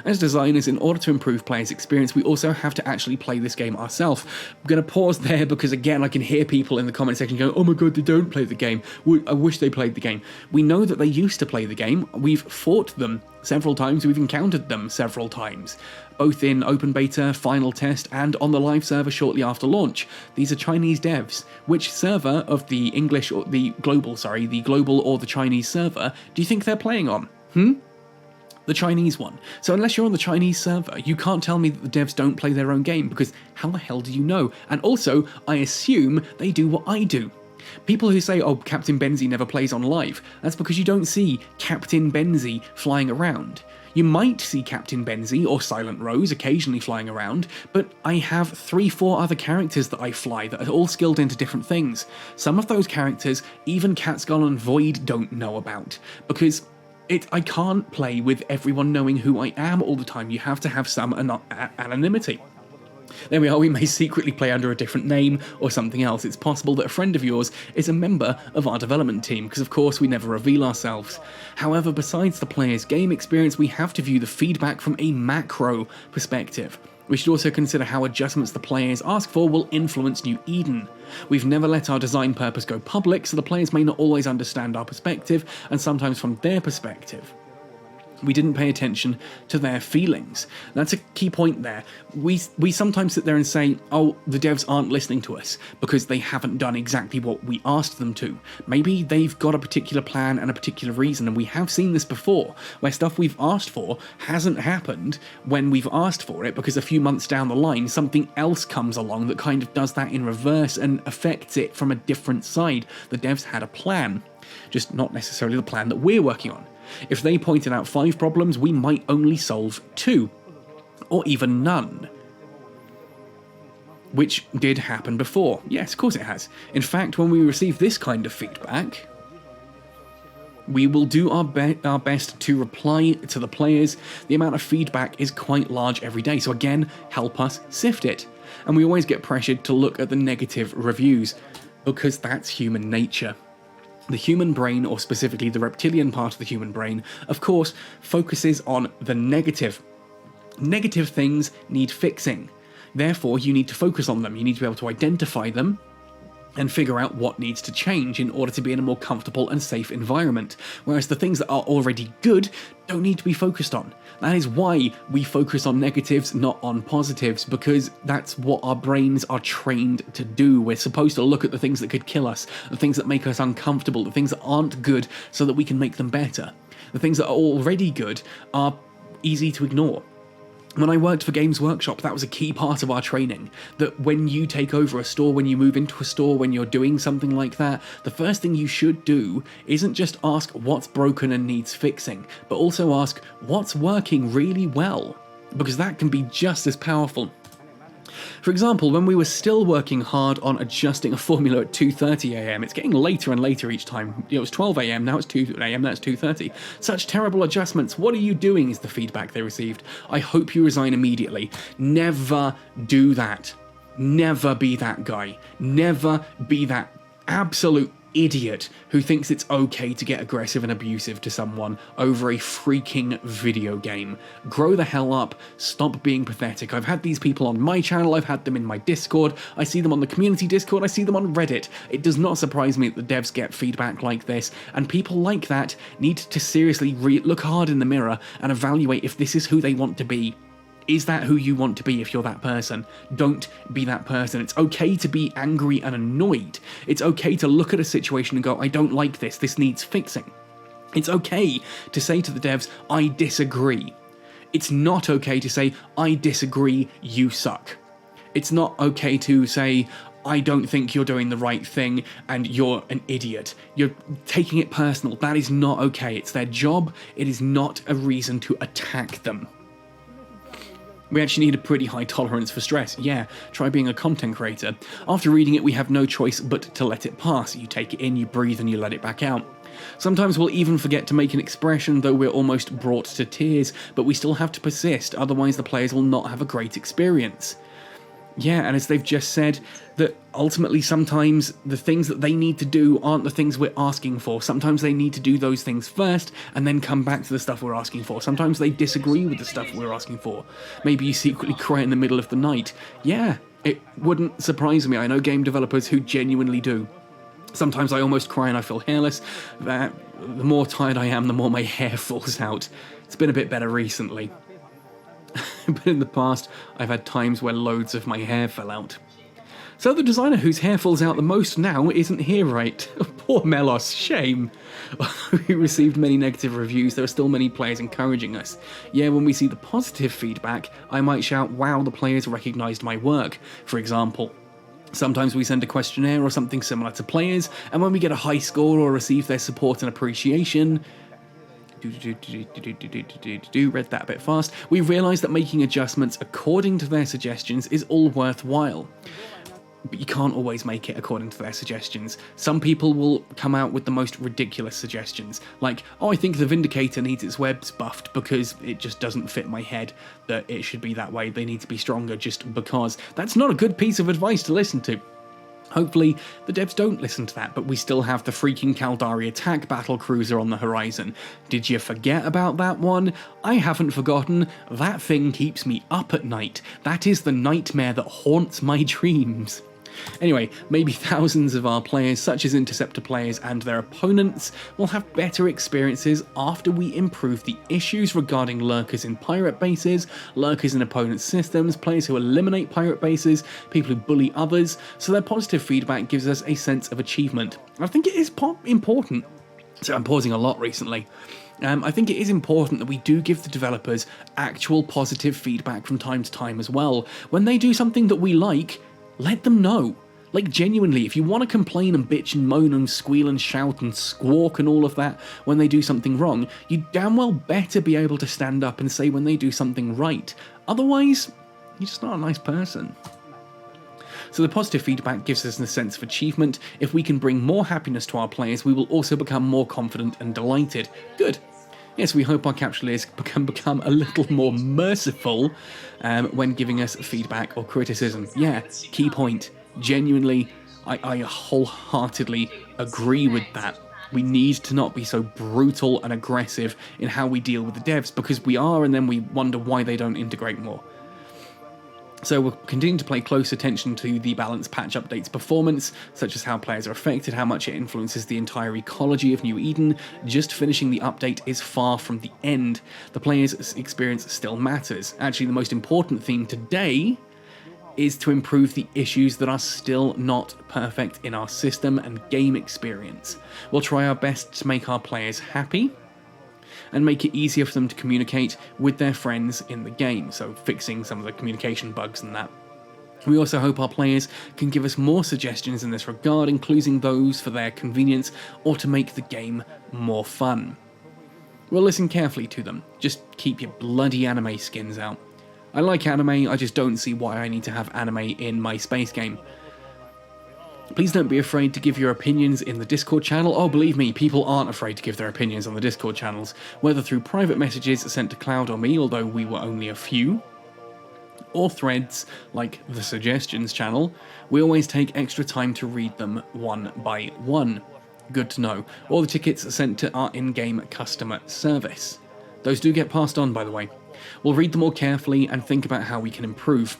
Speaker 1: As designers, in order to improve players' experience, we also have to actually play this game ourselves. I'm going to pause there because, again, I can hear people in the comment section going, oh my god, they don't play the game. I wish they played the game. We know that they used to play the game. We've fought them several times. We've encountered them several times, both in open beta, final test, and on the live server shortly after launch. These are Chinese devs. Which server of the English or the global or the Chinese server do you think they're playing on? The Chinese one. So unless you're on the Chinese server, you can't tell me that the devs don't play their own game, because how the hell do you know? And also, I assume they do what I do. People who say, oh, Captain Benzie never plays on live, that's because you don't see Captain Benzie flying around. You might see Captain Benzie or Silent Rose occasionally flying around, but I have 3-4 other characters that I fly that are all skilled into different things. Some of those characters, even Catskull and Void don't know about, because I can't play with everyone knowing who I am all the time. You have to have some anonymity. There we are, we may secretly play under a different name or something else. It's possible that a friend of yours is a member of our development team, because of course we never reveal ourselves. However, besides the player's game experience, we have to view the feedback from a macro perspective. We should also consider how adjustments the players ask for will influence New Eden. We've never let our design purpose go public, so the players may not always understand our perspective, and sometimes from their perspective, we didn't pay attention to their feelings. That's a key point there. We sometimes sit there and say, oh, the devs aren't listening to us because they haven't done exactly what we asked them to. Maybe they've got a particular plan and a particular reason, and we have seen this before, where stuff we've asked for hasn't happened when we've asked for it, because a few months down the line, something else comes along that kind of does that in reverse and affects it from a different side. The devs had a plan, just not necessarily the plan that we're working on. If they pointed out 5 problems, we might only solve 2, or even none. Which did happen before. Yes, of course it has. In fact, when we receive this kind of feedback, we will do our best to reply to the players. The amount of feedback is quite large every day, so again, help us sift it. And we always get pressured to look at the negative reviews, because that's human nature. The human brain, or specifically the reptilian part of the human brain, of course, focuses on the negative. Negative things need fixing. Therefore, you need to focus on them. You need to be able to identify them and figure out what needs to change in order to be in a more comfortable and safe environment. Whereas the things that are already good don't need to be focused on. That is why we focus on negatives, not on positives, because that's what our brains are trained to do. We're supposed to look at the things that could kill us, the things that make us uncomfortable, the things that aren't good, so that we can make them better. The things that are already good are easy to ignore. When I worked for Games Workshop, that was a key part of our training, that when you take over a store, when you move into a store, when you're doing something like that, the first thing you should do isn't just ask what's broken and needs fixing, but also ask what's working really well, because that can be just as powerful. For example, when we were still working hard on adjusting a formula at 2:30 AM, it's getting later and later each time. It was 12 AM, now it's 2 AM, now it's 2:30. Such terrible adjustments. What are you doing is the feedback they received. I hope you resign immediately. Never do that. Never be that guy. Never be that absolute idiot who thinks it's okay to get aggressive and abusive to someone over a freaking video game. Grow the hell up. Stop being pathetic. I've had these people on my channel, I've had them in my Discord, I see them on the community Discord, I see them on Reddit. It does not surprise me that the devs get feedback like this, and people like that need to seriously look hard in the mirror and evaluate if this is who they want to be. Is that who you want to be if you're that person? Don't be that person. It's okay to be angry and annoyed. It's okay to look at a situation and go, I don't like this, this needs fixing. It's okay to say to the devs, I disagree. It's not okay to say, I disagree, you suck. It's not okay to say, I don't think you're doing the right thing and you're an idiot. You're taking it personal. That is not okay. It's their job. It is not a reason to attack them. We actually need a pretty high tolerance for stress. Yeah, try being a content creator. After reading it, we have no choice but to let it pass. You take it in, you breathe, and you let it back out. Sometimes we'll even forget to make an expression, though we're almost brought to tears, but we still have to persist, otherwise the players will not have a great experience. Yeah, and as they've just said, that ultimately sometimes the things that they need to do aren't the things we're asking for. Sometimes they need to do those things first and then come back to the stuff we're asking for. Sometimes they disagree with the stuff we're asking for. Maybe you secretly cry in the middle of the night. Yeah, it wouldn't surprise me. I know game developers who genuinely do. Sometimes I almost cry and I feel hairless. The more tired I am, the more my hair falls out. It's been a bit better recently. But in the past, I've had times where loads of my hair fell out. So the designer whose hair falls out the most now isn't here, right? Poor Melos, shame. We received many negative reviews, there are still many players encouraging us. Yeah, when we see the positive feedback, I might shout, wow, the players recognised my work, for example. Sometimes we send a questionnaire or something similar to players, and when we get a high score or receive their support and appreciation, read that a bit fast, we realise that making adjustments according to their suggestions is all worthwhile. But you can't always make it according to their suggestions. Some people will come out with the most ridiculous suggestions, like, oh, I think the Vindicator needs its webs buffed because it just doesn't fit my head that it should be that way, they need to be stronger just because. That's not a good piece of advice to listen to. Hopefully, the devs don't listen to that, but we still have the freaking Caldari attack battle cruiser on the horizon. Did you forget about that one? I haven't forgotten. That thing keeps me up at night. That is the nightmare that haunts my dreams. Anyway, maybe thousands of our players, such as Interceptor players and their opponents, will have better experiences after we improve the issues regarding lurkers in pirate bases, lurkers in opponents' systems, players who eliminate pirate bases, people who bully others, so their positive feedback gives us a sense of achievement. I think it is important. So I'm pausing a lot recently. I think it is important that we do give the developers actual positive feedback from time to time as well. When they do something that we like, let them know. Like, genuinely, if you want to complain and bitch and moan and squeal and shout and squawk and all of that when they do something wrong, you damn well better be able to stand up and say when they do something right. Otherwise, you're just not a nice person. So the positive feedback gives us a sense of achievement. If we can bring more happiness to our players, we will also become more confident and delighted. Good. Yes, we hope our capsuleers can become a little more merciful when giving us feedback or criticism. Yeah, key point. Genuinely, I wholeheartedly agree with that. We need to not be so brutal and aggressive in how we deal with the devs, because we are, and then we wonder why they don't integrate more. So we'll continue to pay close attention to the balance patch update's performance, such as how players are affected, how much it influences the entire ecology of New Eden. Just finishing the update is far from the end. The player's experience still matters. Actually, the most important thing today is to improve the issues that are still not perfect in our system and game experience. We'll try our best to make our players happy and make it easier for them to communicate with their friends in the game, so fixing some of the communication bugs and that. We also hope our players can give us more suggestions in this regard, including those for their convenience or to make the game more fun. We'll listen carefully to them. Just keep your bloody anime skins out. I like anime, I just don't see why I need to have anime in my space game. Please don't be afraid to give your opinions in the Discord channel. Oh, believe me, people aren't afraid to give their opinions on the Discord channels, whether through private messages sent to Cloud or me, although we were only a few, or threads like the Suggestions channel. We always take extra time to read them one by one. Good to know. Or the tickets sent to our in-game customer service. Those do get passed on, by the way. We'll read them all carefully and think about how we can improve.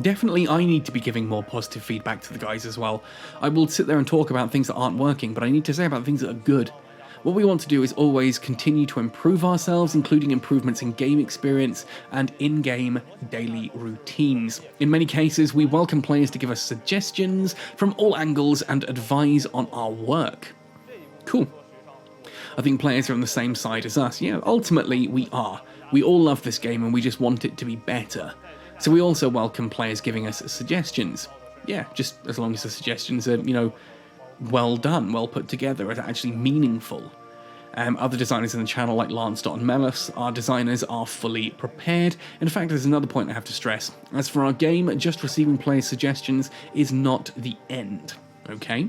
Speaker 1: Definitely I need to be giving more positive feedback to the guys as well. I will sit there and talk about things that aren't working, but I need to say about things that are good. What we want to do is always continue to improve ourselves, including improvements in game experience and in-game daily routines. In many cases, we welcome players to give us suggestions from all angles and advise on our work. Cool. I think players are on the same side as us. Yeah, ultimately we are. We all love this game and we just want it to be better. So we also welcome players giving us suggestions. Yeah, just as long as the suggestions are, well done, well put together, are actually meaningful. Other designers in the channel, like Lance and Melis, our designers are fully prepared. In fact, there's another point I have to stress. As for our game, just receiving players' suggestions is not the end, okay?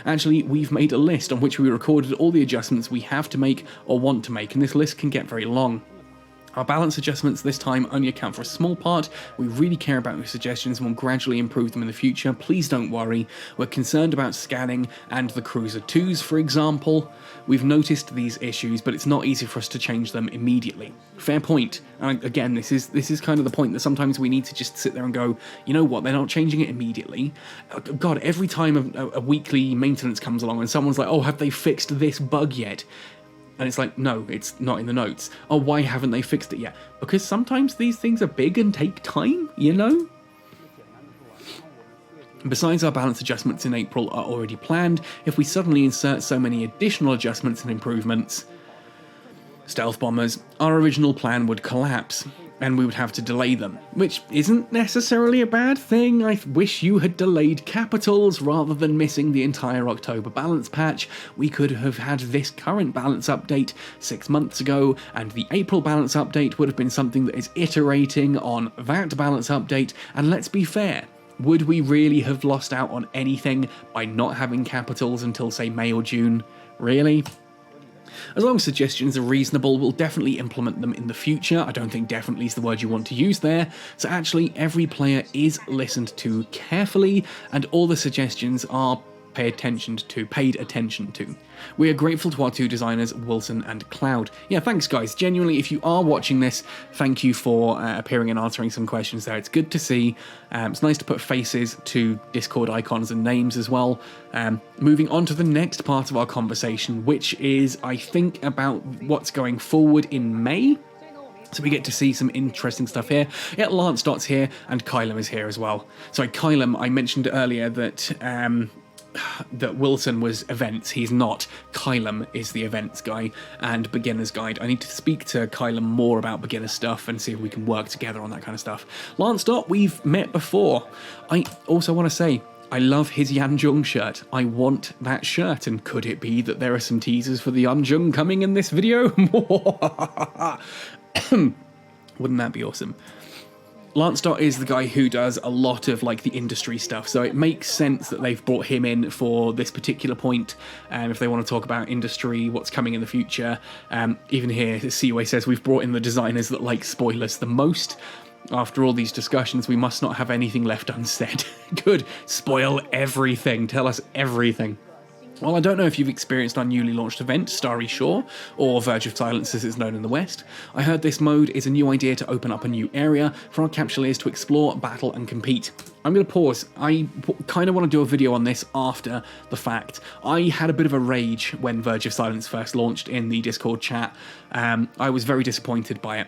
Speaker 1: Actually, we've made a list on which we recorded all the adjustments we have to make or want to make, and this list can get very long. Our balance adjustments this time only account for a small part. We really care about your suggestions and will gradually improve them in the future. Please don't worry. We're concerned about scanning and the Cruiser 2s, for example. We've noticed these issues, but it's not easy for us to change them immediately. Fair point. And again, this is kind of the point that sometimes we need to just sit there and go, you know what, they're not changing it immediately. God, every time a weekly maintenance comes along and someone's like, oh, have they fixed this bug yet? And it's like, no, it's not in the notes. Oh, why haven't they fixed it yet? Because sometimes these things are big and take time, Besides, our balance adjustments in April are already planned. If we suddenly insert so many additional adjustments and improvements, stealth bombers, our original plan would collapse, and we would have to delay them, which isn't necessarily a bad thing. I wish you had delayed capitals rather than missing the entire October balance patch. We could have had this current balance update 6 months ago, and the April balance update would have been something that is iterating on that balance update, and let's be fair, would we really have lost out on anything by not having capitals until, say, May or June? Really? As long as suggestions are reasonable, we'll definitely implement them in the future. I don't think definitely is the word you want to use there. So actually, every player is listened to carefully, and all the suggestions are paid attention to. We are grateful to our two designers, Wilson and Cloud. Yeah, thanks guys. Genuinely, if you are watching this, thank you for appearing and answering some questions there. It's good to see. It's nice to put faces to Discord icons and names as well. Moving on to the next part of our conversation, which is, I think, about what's going forward in May. So we get to see some interesting stuff here. Yeah, Lance Dot's here, and Kylum is here as well. Sorry, Kylum, I mentioned earlier that Wilson was events. He's not. Kylum is the events guy and beginner's guide. I need to speak to Kylum more about beginner stuff and see if we can work together on that kind of stuff. Lance Dot, we've met before. I also want to say, I love his Yanjung shirt. I want that shirt, and could it be that there are some teasers for the Yanjung coming in this video? Wouldn't that be awesome? Lance Dot is the guy who does a lot of the industry stuff, so it makes sense that they've brought him in for this particular point, if they want to talk about industry, what's coming in the future. Even here, CUA says we've brought in the designers that like spoilers the most. After all these discussions, we must not have anything left unsaid. Good. Spoil everything. Tell us everything. Well, I don't know if you've experienced our newly launched event, Starry Shore, or Verge of Silence as it's known in the West. I heard this mode is a new idea to open up a new area for our capsuleers to explore, battle and compete. I'm going to pause. I kind of want to do a video on this after the fact. I had a bit of a rage when Verge of Silence first launched in the Discord chat. I was very disappointed by it.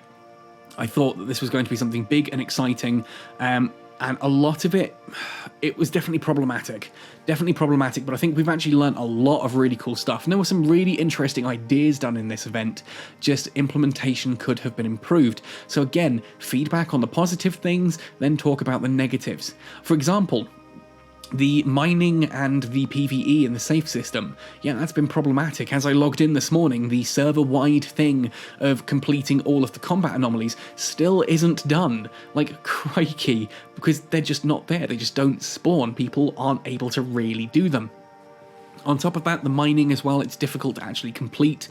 Speaker 1: I thought that this was going to be something big and exciting, and a lot of it was definitely problematic. But I think we've actually learned a lot of really cool stuff. And there were some really interesting ideas done in this event, just implementation could have been improved. So again, feedback on the positive things, then talk about the negatives. For example, the mining and the PvE in the safe system, yeah, that's been problematic. As I logged in this morning, the server-wide thing of completing all of the combat anomalies still isn't done. Like, crikey, because they're just not there. They just don't spawn. People aren't able to really do them. On top of that, the mining as well, it's difficult to actually complete.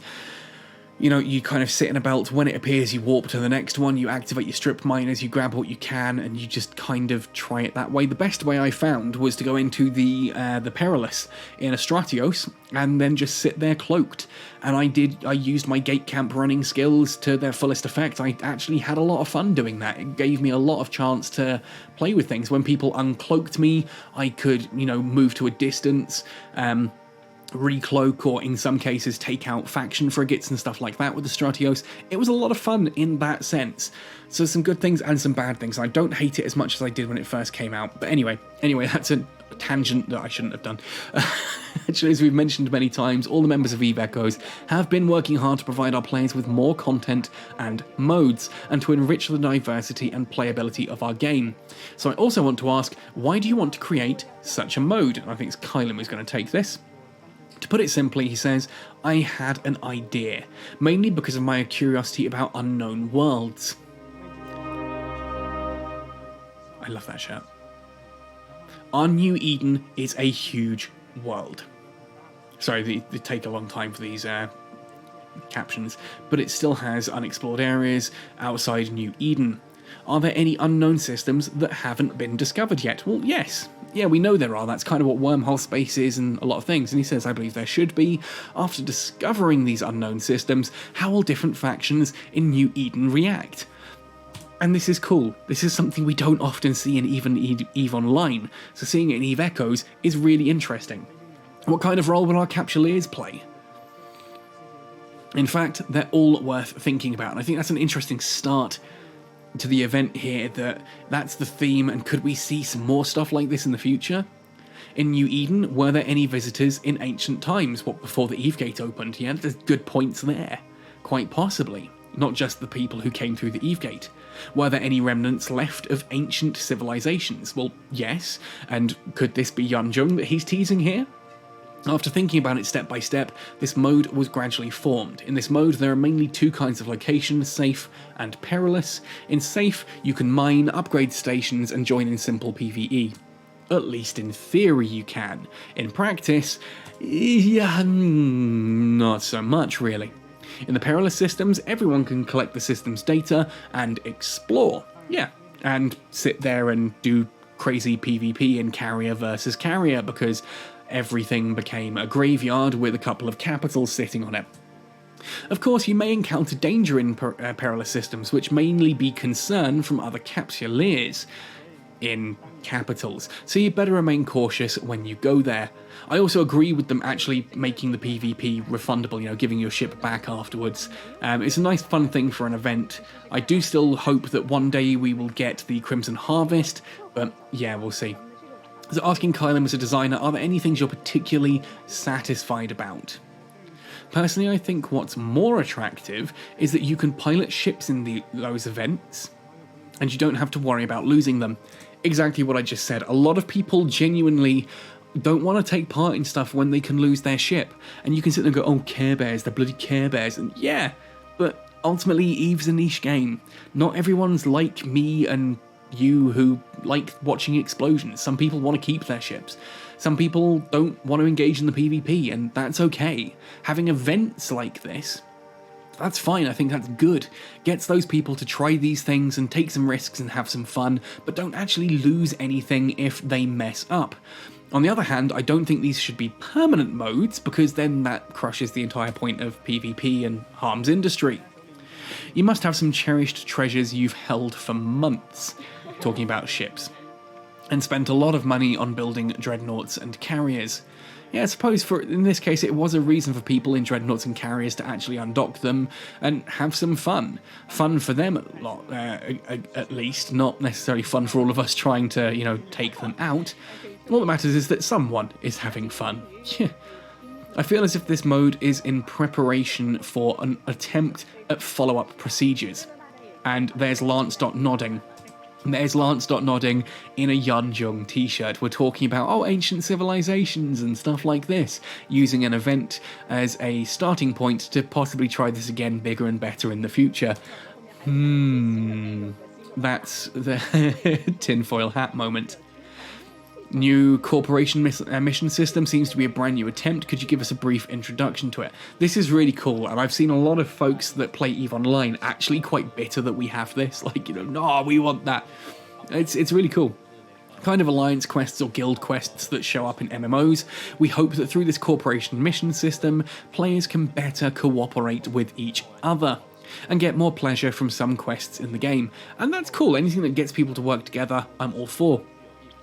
Speaker 1: You know, you kind of sit in a belt. When it appears, you warp to the next one, you activate your strip miners, you grab what you can, and you just kind of try it that way. The best way I found was to go into the Perilous in a Stratios, and then just sit there cloaked. And I used my gate camp running skills to their fullest effect. I actually had a lot of fun doing that. It gave me a lot of chance to play with things. When people uncloaked me, I could, you know, move to a distance, recloak, or in some cases take out faction frigates and stuff like that with the Stratios. It was a lot of fun in that sense. So some good things and some bad things. I don't hate it as much as I did when it first came out. But anyway, that's a tangent that I shouldn't have done. Actually, as we've mentioned many times, all the members of Eve Echoes have been working hard to provide our players with more content and modes, and to enrich the diversity and playability of our game. So I also want to ask, why do you want to create such a mode? And I think it's Kylan who's going to take this. To put it simply, he says, I had an idea, mainly because of my curiosity about unknown worlds. I love that shirt. Our new Eden is a huge world. Sorry, they take a long time for these captions, but it still has unexplored areas outside New Eden. Are there any unknown systems that haven't been discovered yet? Well, yes. Yeah, we know there are. That's kind of what wormhole space is and a lot of things. And he says, I believe there should be. After discovering these unknown systems, how will different factions in New Eden react? And this is cool. This is something we don't often see in even EVE Online. So seeing it in Eve Echoes is really interesting. What kind of role will our capsuleers play? In fact, they're all worth thinking about. And I think that's an interesting start to the event here, that's the theme, and could we see some more stuff like this in the future? In New Eden, were there any visitors in ancient times, before the Eve Gate opened? Yeah, there's good points there. Quite possibly. Not just the people who came through the Eve Gate. Were there any remnants left of ancient civilizations? Well, yes. And could this be Yunjung that he's teasing here? After thinking about it step by step, this mode was gradually formed. In this mode, there are mainly two kinds of locations, safe and perilous. In safe, you can mine, upgrade stations, and join in simple PvE. At least in theory you can. In practice, yeah, not so much really. In the perilous systems, everyone can collect the system's data and explore. Yeah, and sit there and do crazy PvP in carrier versus carrier, because everything became a graveyard with a couple of capitals sitting on it. Of course, you may encounter danger in perilous systems, which mainly be concern from other capsuleers in capitals, so you better remain cautious when you go there. I also agree with them actually making the PvP refundable, you know, giving your ship back afterwards. It's a nice fun thing for an event. I do still hope that one day we will get the Crimson Harvest, but yeah, we'll see. So asking Kylan as a designer, are there any things you're particularly satisfied about? Personally, I think what's more attractive is that you can pilot ships in those events, and you don't have to worry about losing them. Exactly what I just said. A lot of people genuinely don't want to take part in stuff when they can lose their ship. And you can sit there and go, oh, Care Bears, they're bloody Care Bears. And yeah, but ultimately Eve's a niche game. Not everyone's like me and you who like watching explosions. Some people want to keep their ships. Some people don't want to engage in the PvP, and that's okay. Having events like this That's fine, I think that's good. Gets those people to try these things and take some risks and have some fun, but don't actually lose anything if they mess up. On the other hand, I don't think these should be permanent modes, because then that crushes the entire point of PvP and harms industry. You must have some cherished treasures you've held for months, talking about ships, and spent a lot of money on building dreadnoughts and carriers. Yeah, I suppose in this case it was a reason for people in dreadnoughts and carriers to actually undock them and have some fun. Fun for them at least, not necessarily fun for all of us trying to, take them out. All that matters is that someone is having fun. Yeah. I feel as if this mode is in preparation for an attempt at follow-up procedures. And there's Lance nodding. There's Lance nodding in a Yunjung t-shirt. We're talking about, ancient civilizations and stuff like this, using an event as a starting point to possibly try this again bigger and better in the future. That's the tinfoil hat moment. New corporation mission system seems to be a brand new attempt. Could you give us a brief introduction to it? This is really cool, and I've seen a lot of folks that play EVE Online actually quite bitter that we have this. No, we want that. It's really cool. Kind of alliance quests or guild quests that show up in MMOs. We hope that through this corporation mission system, players can better cooperate with each other and get more pleasure from some quests in the game. And that's cool. Anything that gets people to work together, I'm all for.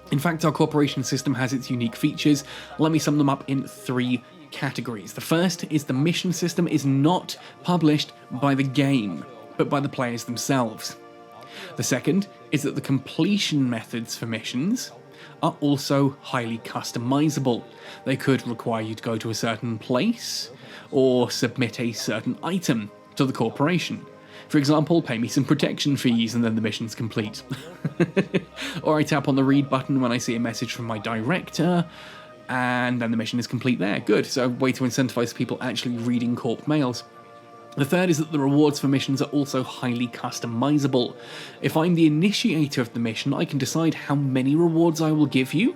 Speaker 1: In fact, our corporation system has its unique features. Let me sum them up in 3 categories. The first is the mission system is not published by the game, but by the players themselves. The second is that the completion methods for missions are also highly customizable. They could require you to go to a certain place or submit a certain item to the corporation. For example, pay me some protection fees and then the mission's complete. Or I tap on the read button when I see a message from my director, and then the mission is complete there. Good, so a way to incentivize people actually reading corp mails. The third is that the rewards for missions are also highly customizable. If I'm the initiator of the mission, I can decide how many rewards I will give you,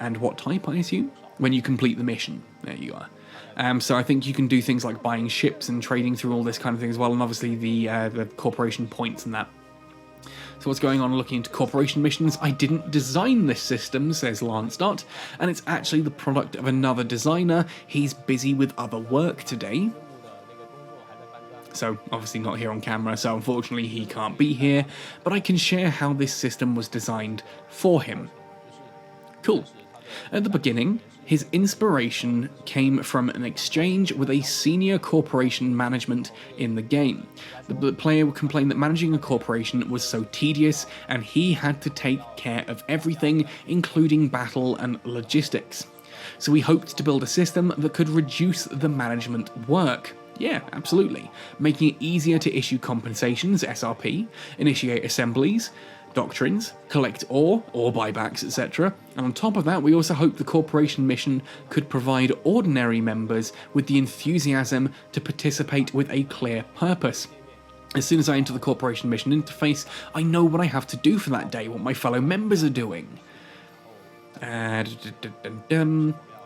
Speaker 1: and what type, I assume, when you complete the mission. There you are. So I think you can do things like buying ships and trading through all this kind of thing as well, and obviously the corporation points and that. So what's going on looking into corporation missions? I didn't design this system, says Lance Dot, and it's actually the product of another designer. He's busy with other work today. So obviously not here on camera, so unfortunately he can't be here, but I can share how this system was designed for him. Cool. At the beginning, his inspiration came from an exchange with a senior corporation management in the game. The player complained that managing a corporation was so tedious, and he had to take care of everything, including battle and logistics. So he hoped to build a system that could reduce the management work. Yeah, absolutely. Making it easier to issue compensations, SRP, initiate assemblies, doctrines, collect ore buybacks, etc. And on top of that, we also hope the corporation mission could provide ordinary members with the enthusiasm to participate with a clear purpose. As soon as I enter the corporation mission interface, I know what I have to do for that day, what my fellow members are doing. And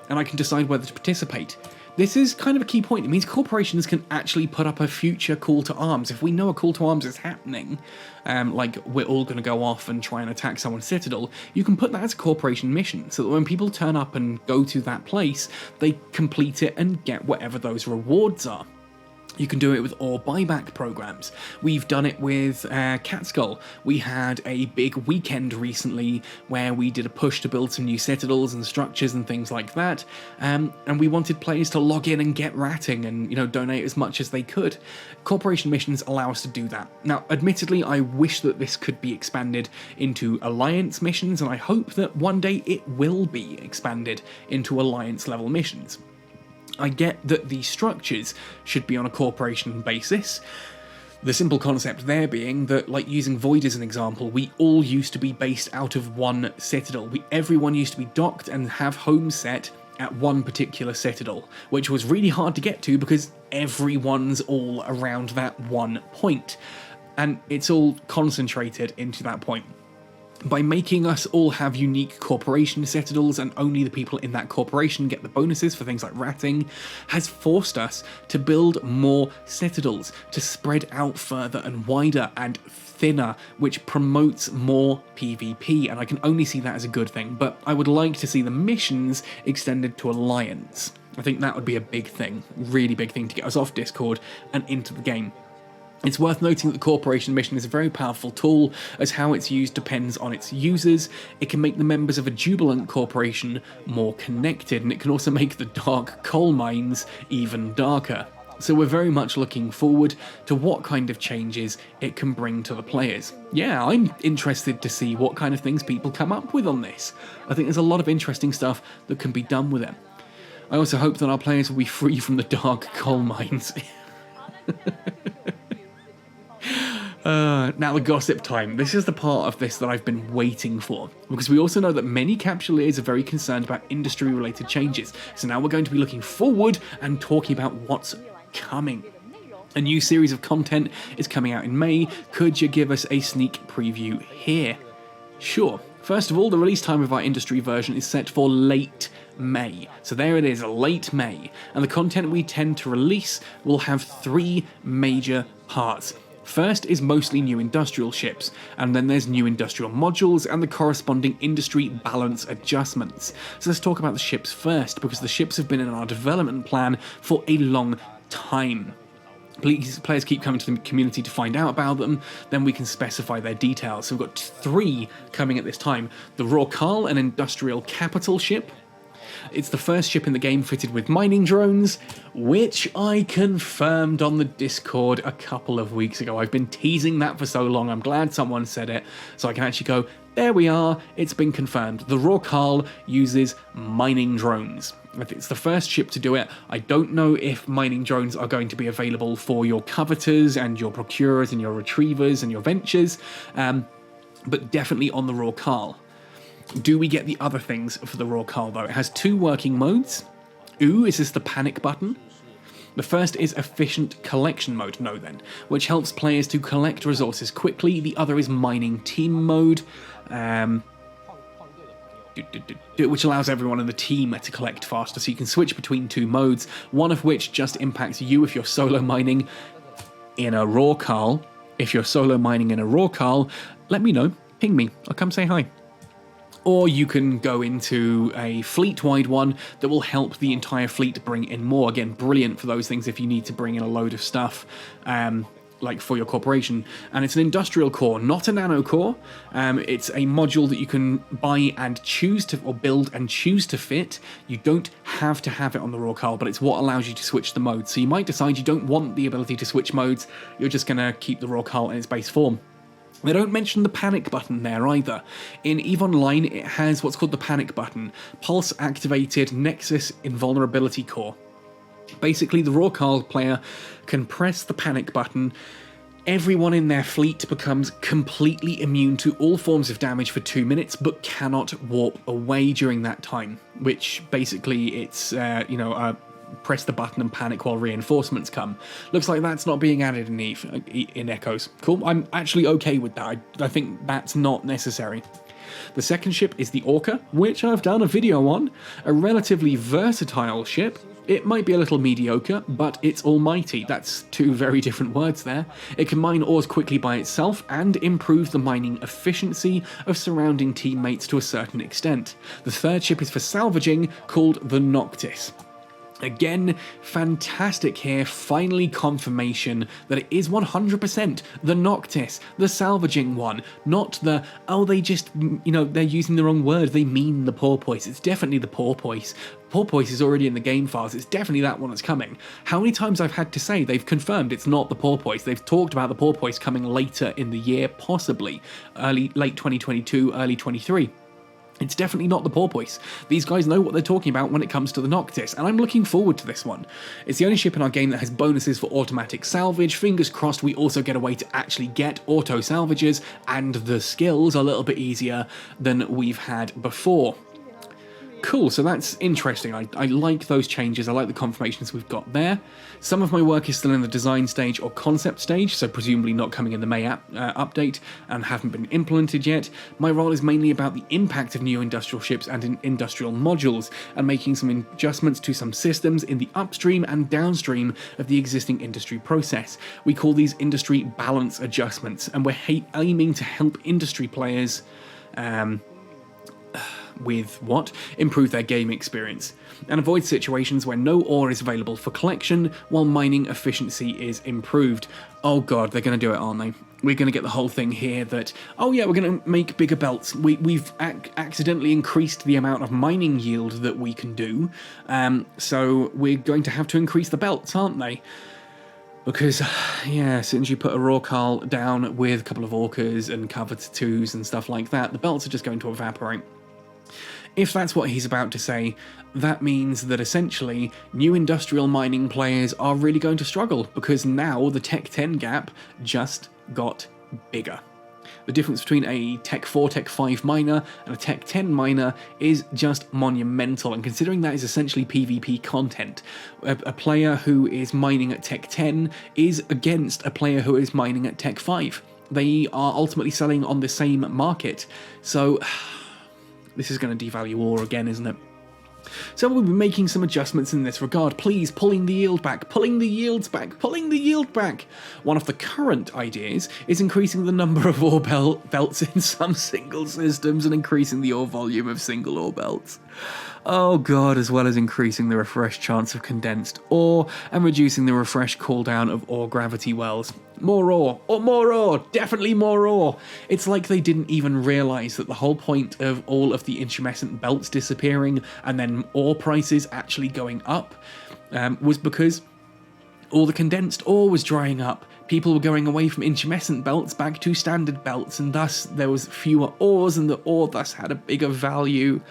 Speaker 1: I can decide whether to participate. This is kind of a key point. It means corporations can actually put up a future call to arms. If we know a call to arms is happening, like we're all going to go off and try and attack someone's citadel, you can put that as a corporation mission, so that when people turn up and go to that place, they complete it and get whatever those rewards are. You can do it with ore buyback programs. We've done it with Catskull. We had a big weekend recently where we did a push to build some new citadels and structures and things like that, and we wanted players to log in and get ratting and, donate as much as they could. Corporation missions allow us to do that. Now, admittedly, I wish that this could be expanded into Alliance missions, and I hope that one day it will be expanded into Alliance level missions. I get that the structures should be on a corporation basis. The simple concept there being that, like using Void as an example, we all used to be based out of one citadel. Everyone used to be docked and have homes set at one particular citadel, which was really hard to get to because everyone's all around that one point. And it's all concentrated into that point. by making us all have unique corporation citadels and only the people in that corporation get the bonuses for things like ratting, has forced us to build more citadels, to spread out further and wider and thinner, which promotes more PvP, and I can only see that as a good thing, but I would like to see the missions extended to Alliance. I think that would be a big thing, really big thing to get us off Discord and into the game. It's worth noting that the Corporation mission is a very powerful tool, as how it's used depends on its users. It can make the members of a jubilant corporation more connected, and it can also make the dark coal mines even darker. So we're very much looking forward to what kind of changes it can bring to the players. Yeah, I'm interested to see what kind of things people come up with on this. I think there's a lot of interesting stuff that can be done with it. I also hope that our players will be free from the dark coal mines. Now the gossip time. This is the part of this that I've been waiting for, because we also know that many capsuleers are very concerned about industry-related changes. So now we're going to be looking forward and talking about what's coming. A new series of content is coming out in May. Could you give us a sneak preview here? Sure. First of all, the release time of our industry version is set for late May. So there it is, late May. And the content we tend to release will have 3 major parts. First is mostly new industrial ships, and then there's new industrial modules and the corresponding industry balance adjustments. So let's talk about the ships first, because the ships have been in our development plan for a long time. Please, players keep coming to the community to find out about them, then we can specify their details. So we've got 3 coming at this time. The Roundtable, an industrial capital ship. It's the first ship in the game fitted with mining drones, which I confirmed on the Discord a couple of weeks ago. I've been teasing that for so long, I'm glad someone said it, so I can actually go, there we are, it's been confirmed. The Roundtable uses mining drones. It's the first ship to do it. I don't know if mining drones are going to be available for your coveters and your procurers and your retrievers and your ventures, but definitely on the Roundtable. Do we get the other things for the Roundtable though? It has 2 working modes. Ooh, is this the panic button? The first is efficient collection mode, no then, which helps players to collect resources quickly. The other is mining team mode, which allows everyone in the team to collect faster, so you can switch between 2 modes, one of which just impacts you if you're solo mining in a Roundtable. If you're solo mining in a Roundtable, let me know, ping me, I'll come say hi. Or you can go into a fleet-wide one that will help the entire fleet bring in more. Again, brilliant for those things if you need to bring in a load of stuff, like for your corporation. And it's an industrial core, not a nano core. It's a module that you can buy and choose to, or build and choose to fit. You don't have to have it on the Roundtable, but it's what allows you to switch the modes. So you might decide you don't want the ability to switch modes. You're just going to keep the Roundtable in its base form. They don't mention the panic button there either. In EVE Online, it has what's called the panic button, pulse-activated Nexus Invulnerability Core. Basically, the Roundtable player can press the panic button. Everyone in their fleet becomes completely immune to all forms of damage for 2 minutes, but cannot warp away during that time, which basically it's, press the button and panic while reinforcements come. Looks like that's not being added in EVE, in Echoes. Cool, I'm actually okay with that. I think that's not necessary. The second ship is the Orca, which I've done a video on. A relatively versatile ship. It might be a little mediocre, but it's almighty. That's 2 very different words there. It can mine ores quickly by itself and improve the mining efficiency of surrounding teammates to a certain extent. The third ship is for salvaging, called the Noctis. Again, fantastic here, finally confirmation that it is 100% the Noctis, the salvaging one, not the, oh, they just, they're using the wrong word, they mean the porpoise. It's definitely the porpoise. Porpoise is already in the game files, it's definitely that one that's coming. How many times I've had to say they've confirmed it's not the porpoise? They've talked about the porpoise coming later in the year, possibly late 2022, early 23. It's definitely not the porpoise. These guys know what they're talking about when it comes to the Noctis, and I'm looking forward to this one. It's the only ship in our game that has bonuses for automatic salvage. Fingers crossed we also get a way to actually get auto salvages and the skills a little bit easier than we've had before. Cool, so that's interesting. I like those changes. I like the confirmations we've got there. Some of my work is still in the design stage or concept stage, so presumably not coming in the May update and haven't been implemented yet. My role is mainly about the impact of new industrial ships and industrial modules, and making some adjustments to some systems in the upstream and downstream of the existing industry process. We call these industry balance adjustments, and we're aiming to help industry players improve their game experience, and avoid situations where no ore is available for collection while mining efficiency is improved. Oh god, they're going to do it, aren't they? We're going to get the whole thing here that, oh yeah, we're going to make bigger belts. We've accidentally increased the amount of mining yield that we can do, so we're going to have to increase the belts, aren't they? Because, yeah, since you put a raw coal down with a couple of orcas and cover tattoos and stuff like that, the belts are just going to evaporate. If that's what he's about to say, that means that essentially new industrial mining players are really going to struggle, because now the Tech 10 gap just got bigger. The difference between a Tech 4, Tech 5 miner and a Tech 10 miner is just monumental, and considering that is essentially PvP content, a player who is mining at Tech 10 is against a player who is mining at Tech 5. They are ultimately selling on the same market, so this is going to devalue ore again, isn't it? So we'll be making some adjustments in this regard. Please, pulling the yield back, pulling the yields back, pulling the yield back. One of the current ideas is increasing the number of ore belts in some single systems and increasing the ore volume of single ore belts. Oh god, as well as increasing the refresh chance of condensed ore and reducing the refresh cooldown of ore gravity wells. More ore, or more ore, definitely more ore. It's like they didn't even realise that the whole point of all of the intumescent belts disappearing and then ore prices actually going up was because all the condensed ore was drying up. People were going away from intumescent belts back to standard belts, and thus there was fewer ores, and the ore thus had a bigger value.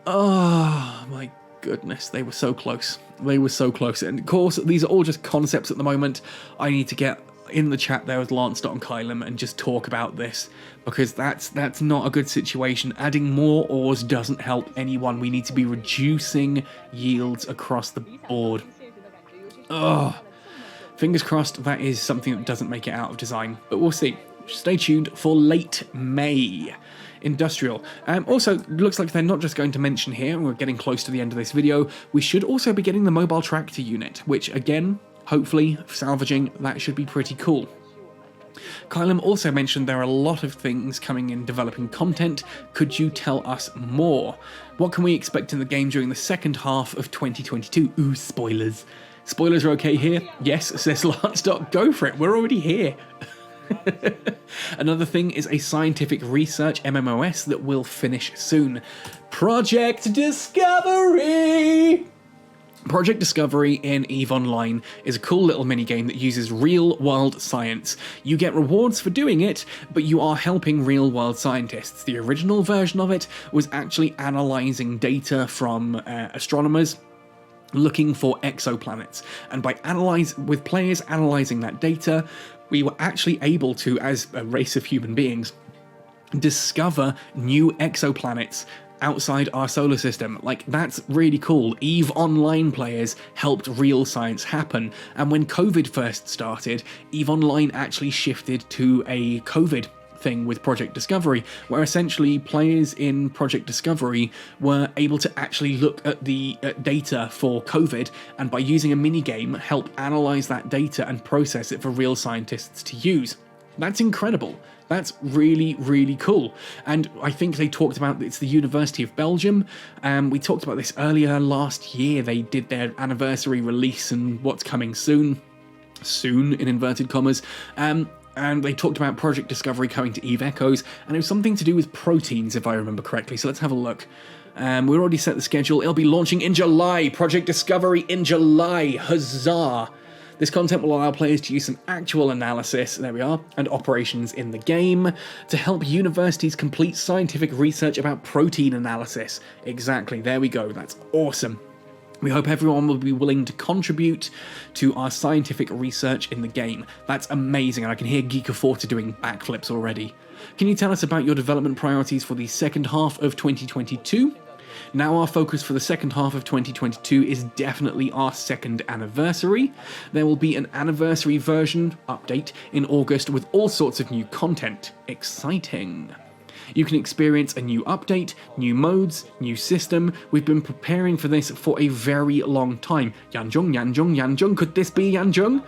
Speaker 1: Oh my goodness, they were so close. They were so close. And of course, these are all just concepts at the moment. I need to get in the chat there with Lance.and Kylum and just talk about this, because that's not a good situation. Adding more ores doesn't help anyone. We need to be reducing yields across the board. Oh, fingers crossed that is something that doesn't make it out of design, but we'll see. Stay tuned for late May. Industrial. Also, looks like they're not just going to mention here, and we're getting close to the end of this video, we should also be getting the mobile tractor unit, which again, hopefully, salvaging, that should be pretty cool. Kylum also mentioned there are a lot of things coming in developing content. Could you tell us more? What can we expect in the game during the second half of 2022? Ooh, spoilers. Spoilers are okay here? Yes, says Lance. Go for it, we're already here. Another thing is a scientific research MMOS that will finish soon. Project Discovery! Project Discovery in EVE Online is a cool little minigame that uses real-world science. You get rewards for doing it, but you are helping real-world scientists. The original version of it was actually analysing data from astronomers looking for exoplanets, and with players analysing that data, we were actually able to, as a race of human beings, discover new exoplanets outside our solar system. Like, that's really cool. EVE Online players helped real science happen, and when COVID first started, EVE Online actually shifted to a COVID thing with Project Discovery, where essentially players in Project Discovery were able to actually look at the data for COVID, and by using a minigame, help analyze that data and process it for real scientists to use. That's incredible. That's really, really cool. And I think they talked about, it's the University of Belgium. We talked about this earlier last year. They did their anniversary release and what's coming soon. Soon, in inverted commas. And they talked about Project Discovery coming to EVE Echoes, and it was something to do with proteins, if I remember correctly, so let's have a look. We already set the schedule. It'll be launching in July. Project Discovery in July. Huzzah! This content will allow players to use some actual analysis, there we are, and operations in the game to help universities complete scientific research about protein analysis. Exactly, there we go, that's awesome. We hope everyone will be willing to contribute to our scientific research in the game. That's amazing, and I can hear Geekerforta doing backflips already. Can you tell us about your development priorities for the second half of 2022? Now our focus for the second half of 2022 is definitely our second anniversary. There will be an anniversary version update in August with all sorts of new content. Exciting! You can experience a new update, new modes, new system. We've been preparing for this for a very long time. Yanjong, Yanjong, Yanjong. Could this be Yanjong?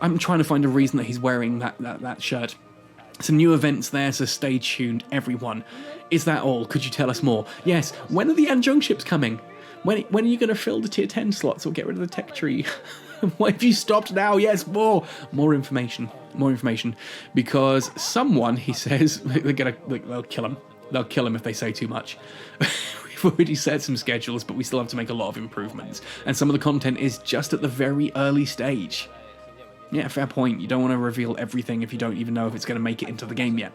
Speaker 1: I'm trying to find a reason that he's wearing that shirt. Some new events there, so stay tuned, everyone. Is that all? Could you tell us more? Yes. When are the Yanjong ships coming? When are you going to fill the tier 10 slots or get rid of the tech tree? Why have you stopped now? Yes, more information. More information. Because someone, he says, they'll kill him. They'll kill him if they say too much. We've already set some schedules, but we still have to make a lot of improvements. And some of the content is just at the very early stage. Yeah, fair point. You don't want to reveal everything if you don't even know if it's going to make it into the game yet.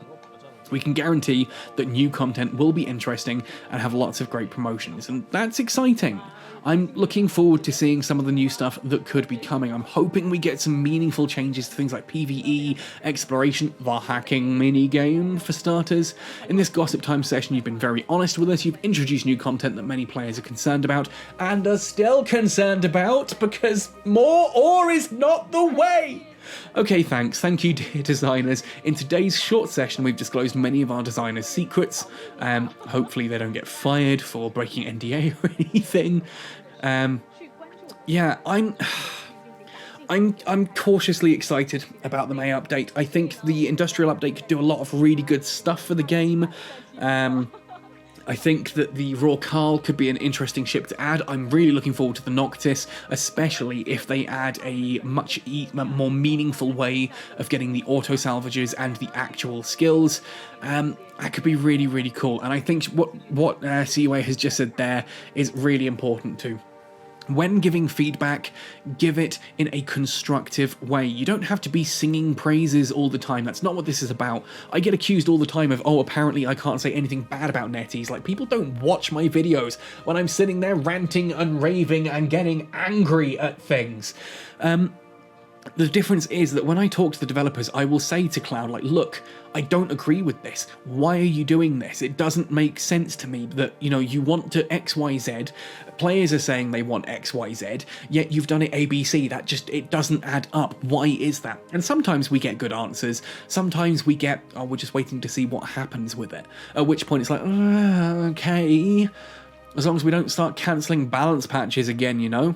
Speaker 1: We can guarantee that new content will be interesting and have lots of great promotions, and that's exciting. I'm looking forward to seeing some of the new stuff that could be coming. I'm hoping we get some meaningful changes to things like PvE, exploration, the hacking minigame for starters. In this Gossip Time session, you've been very honest with us. You've introduced new content that many players are concerned about, and are still concerned about, because more ore is not the way! Okay, thanks. Thank you, dear designers. In today's short session, we've disclosed many of our designers' secrets. Hopefully they don't get fired for breaking NDA or anything. Yeah, I'm cautiously excited about the May update. I think the Industrial update could do a lot of really good stuff for the game. I think that the Raw Carl could be an interesting ship to add. I'm really looking forward to the Noctis, especially if they add a much more meaningful way of getting the auto salvages and the actual skills. That could be really, really cool. And I think what CUA has just said there is really important too. When giving feedback, give it in a constructive way. You don't have to be singing praises all the time. That's not what this is about. I get accused all the time of, oh, apparently I can't say anything bad about NetEase. Like, people don't watch my videos when I'm sitting there ranting and raving and getting angry at things. The difference is that when I talk to the developers, I will say to Cloud, like, look, I don't agree with this. Why are you doing this? It doesn't make sense to me that, you know, you want to XYZ. Players are saying they want XYZ, yet you've done it ABC. That just, it doesn't add up. Why is that? And sometimes we get good answers. Sometimes we get, oh, we're just waiting to see what happens with it. At which point it's like, okay. As long as we don't start cancelling balance patches again, you know?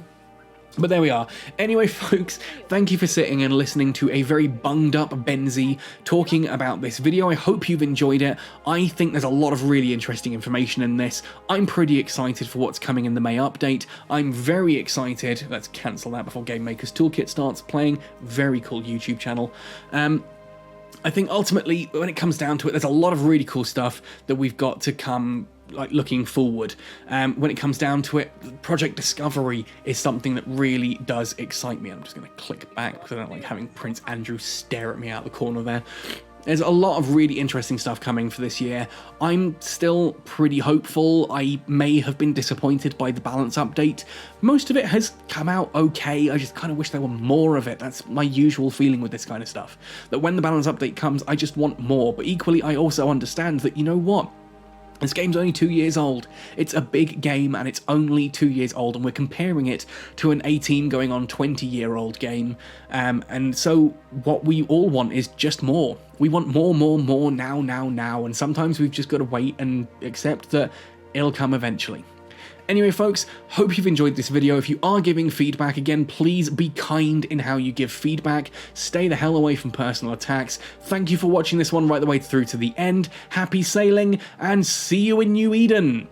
Speaker 1: But there we are. Anyway, folks, thank you for sitting and listening to a very bunged up Benzie talking about this video. I hope you've enjoyed it. I think there's a lot of really interesting information in this. I'm pretty excited for what's coming in the May update. I'm very excited. Let's cancel that before Game Maker's Toolkit starts playing. Very cool YouTube channel. I think ultimately, when it comes down to it, there's a lot of really cool stuff that we've got to come, like, looking forward. When it comes down to it, Project Discovery is something that really does excite me. I'm just going to click back because I don't like having Prince Andrew stare at me out the corner there. There's a lot of really interesting stuff coming for this year. I'm still pretty hopeful. I may have been disappointed by the balance update. Most of it has come out okay. I just kind of wish there were more of it. That's my usual feeling with this kind of stuff. That when the balance update comes, I just want more. But equally, I also understand that, you know what? This game's only 2 years old. It's a big game and it's only 2 years old, and we're comparing it to an 18 going on 20-year-old game. And so what we all want is just more. We want more, now. And sometimes we've just got to wait and accept that it'll come eventually. Anyway, folks, hope you've enjoyed this video. If you are giving feedback, again, please be kind in how you give feedback. Stay the hell away from personal attacks. Thank you for watching this one right the way through to the end. Happy sailing, and see you in New Eden!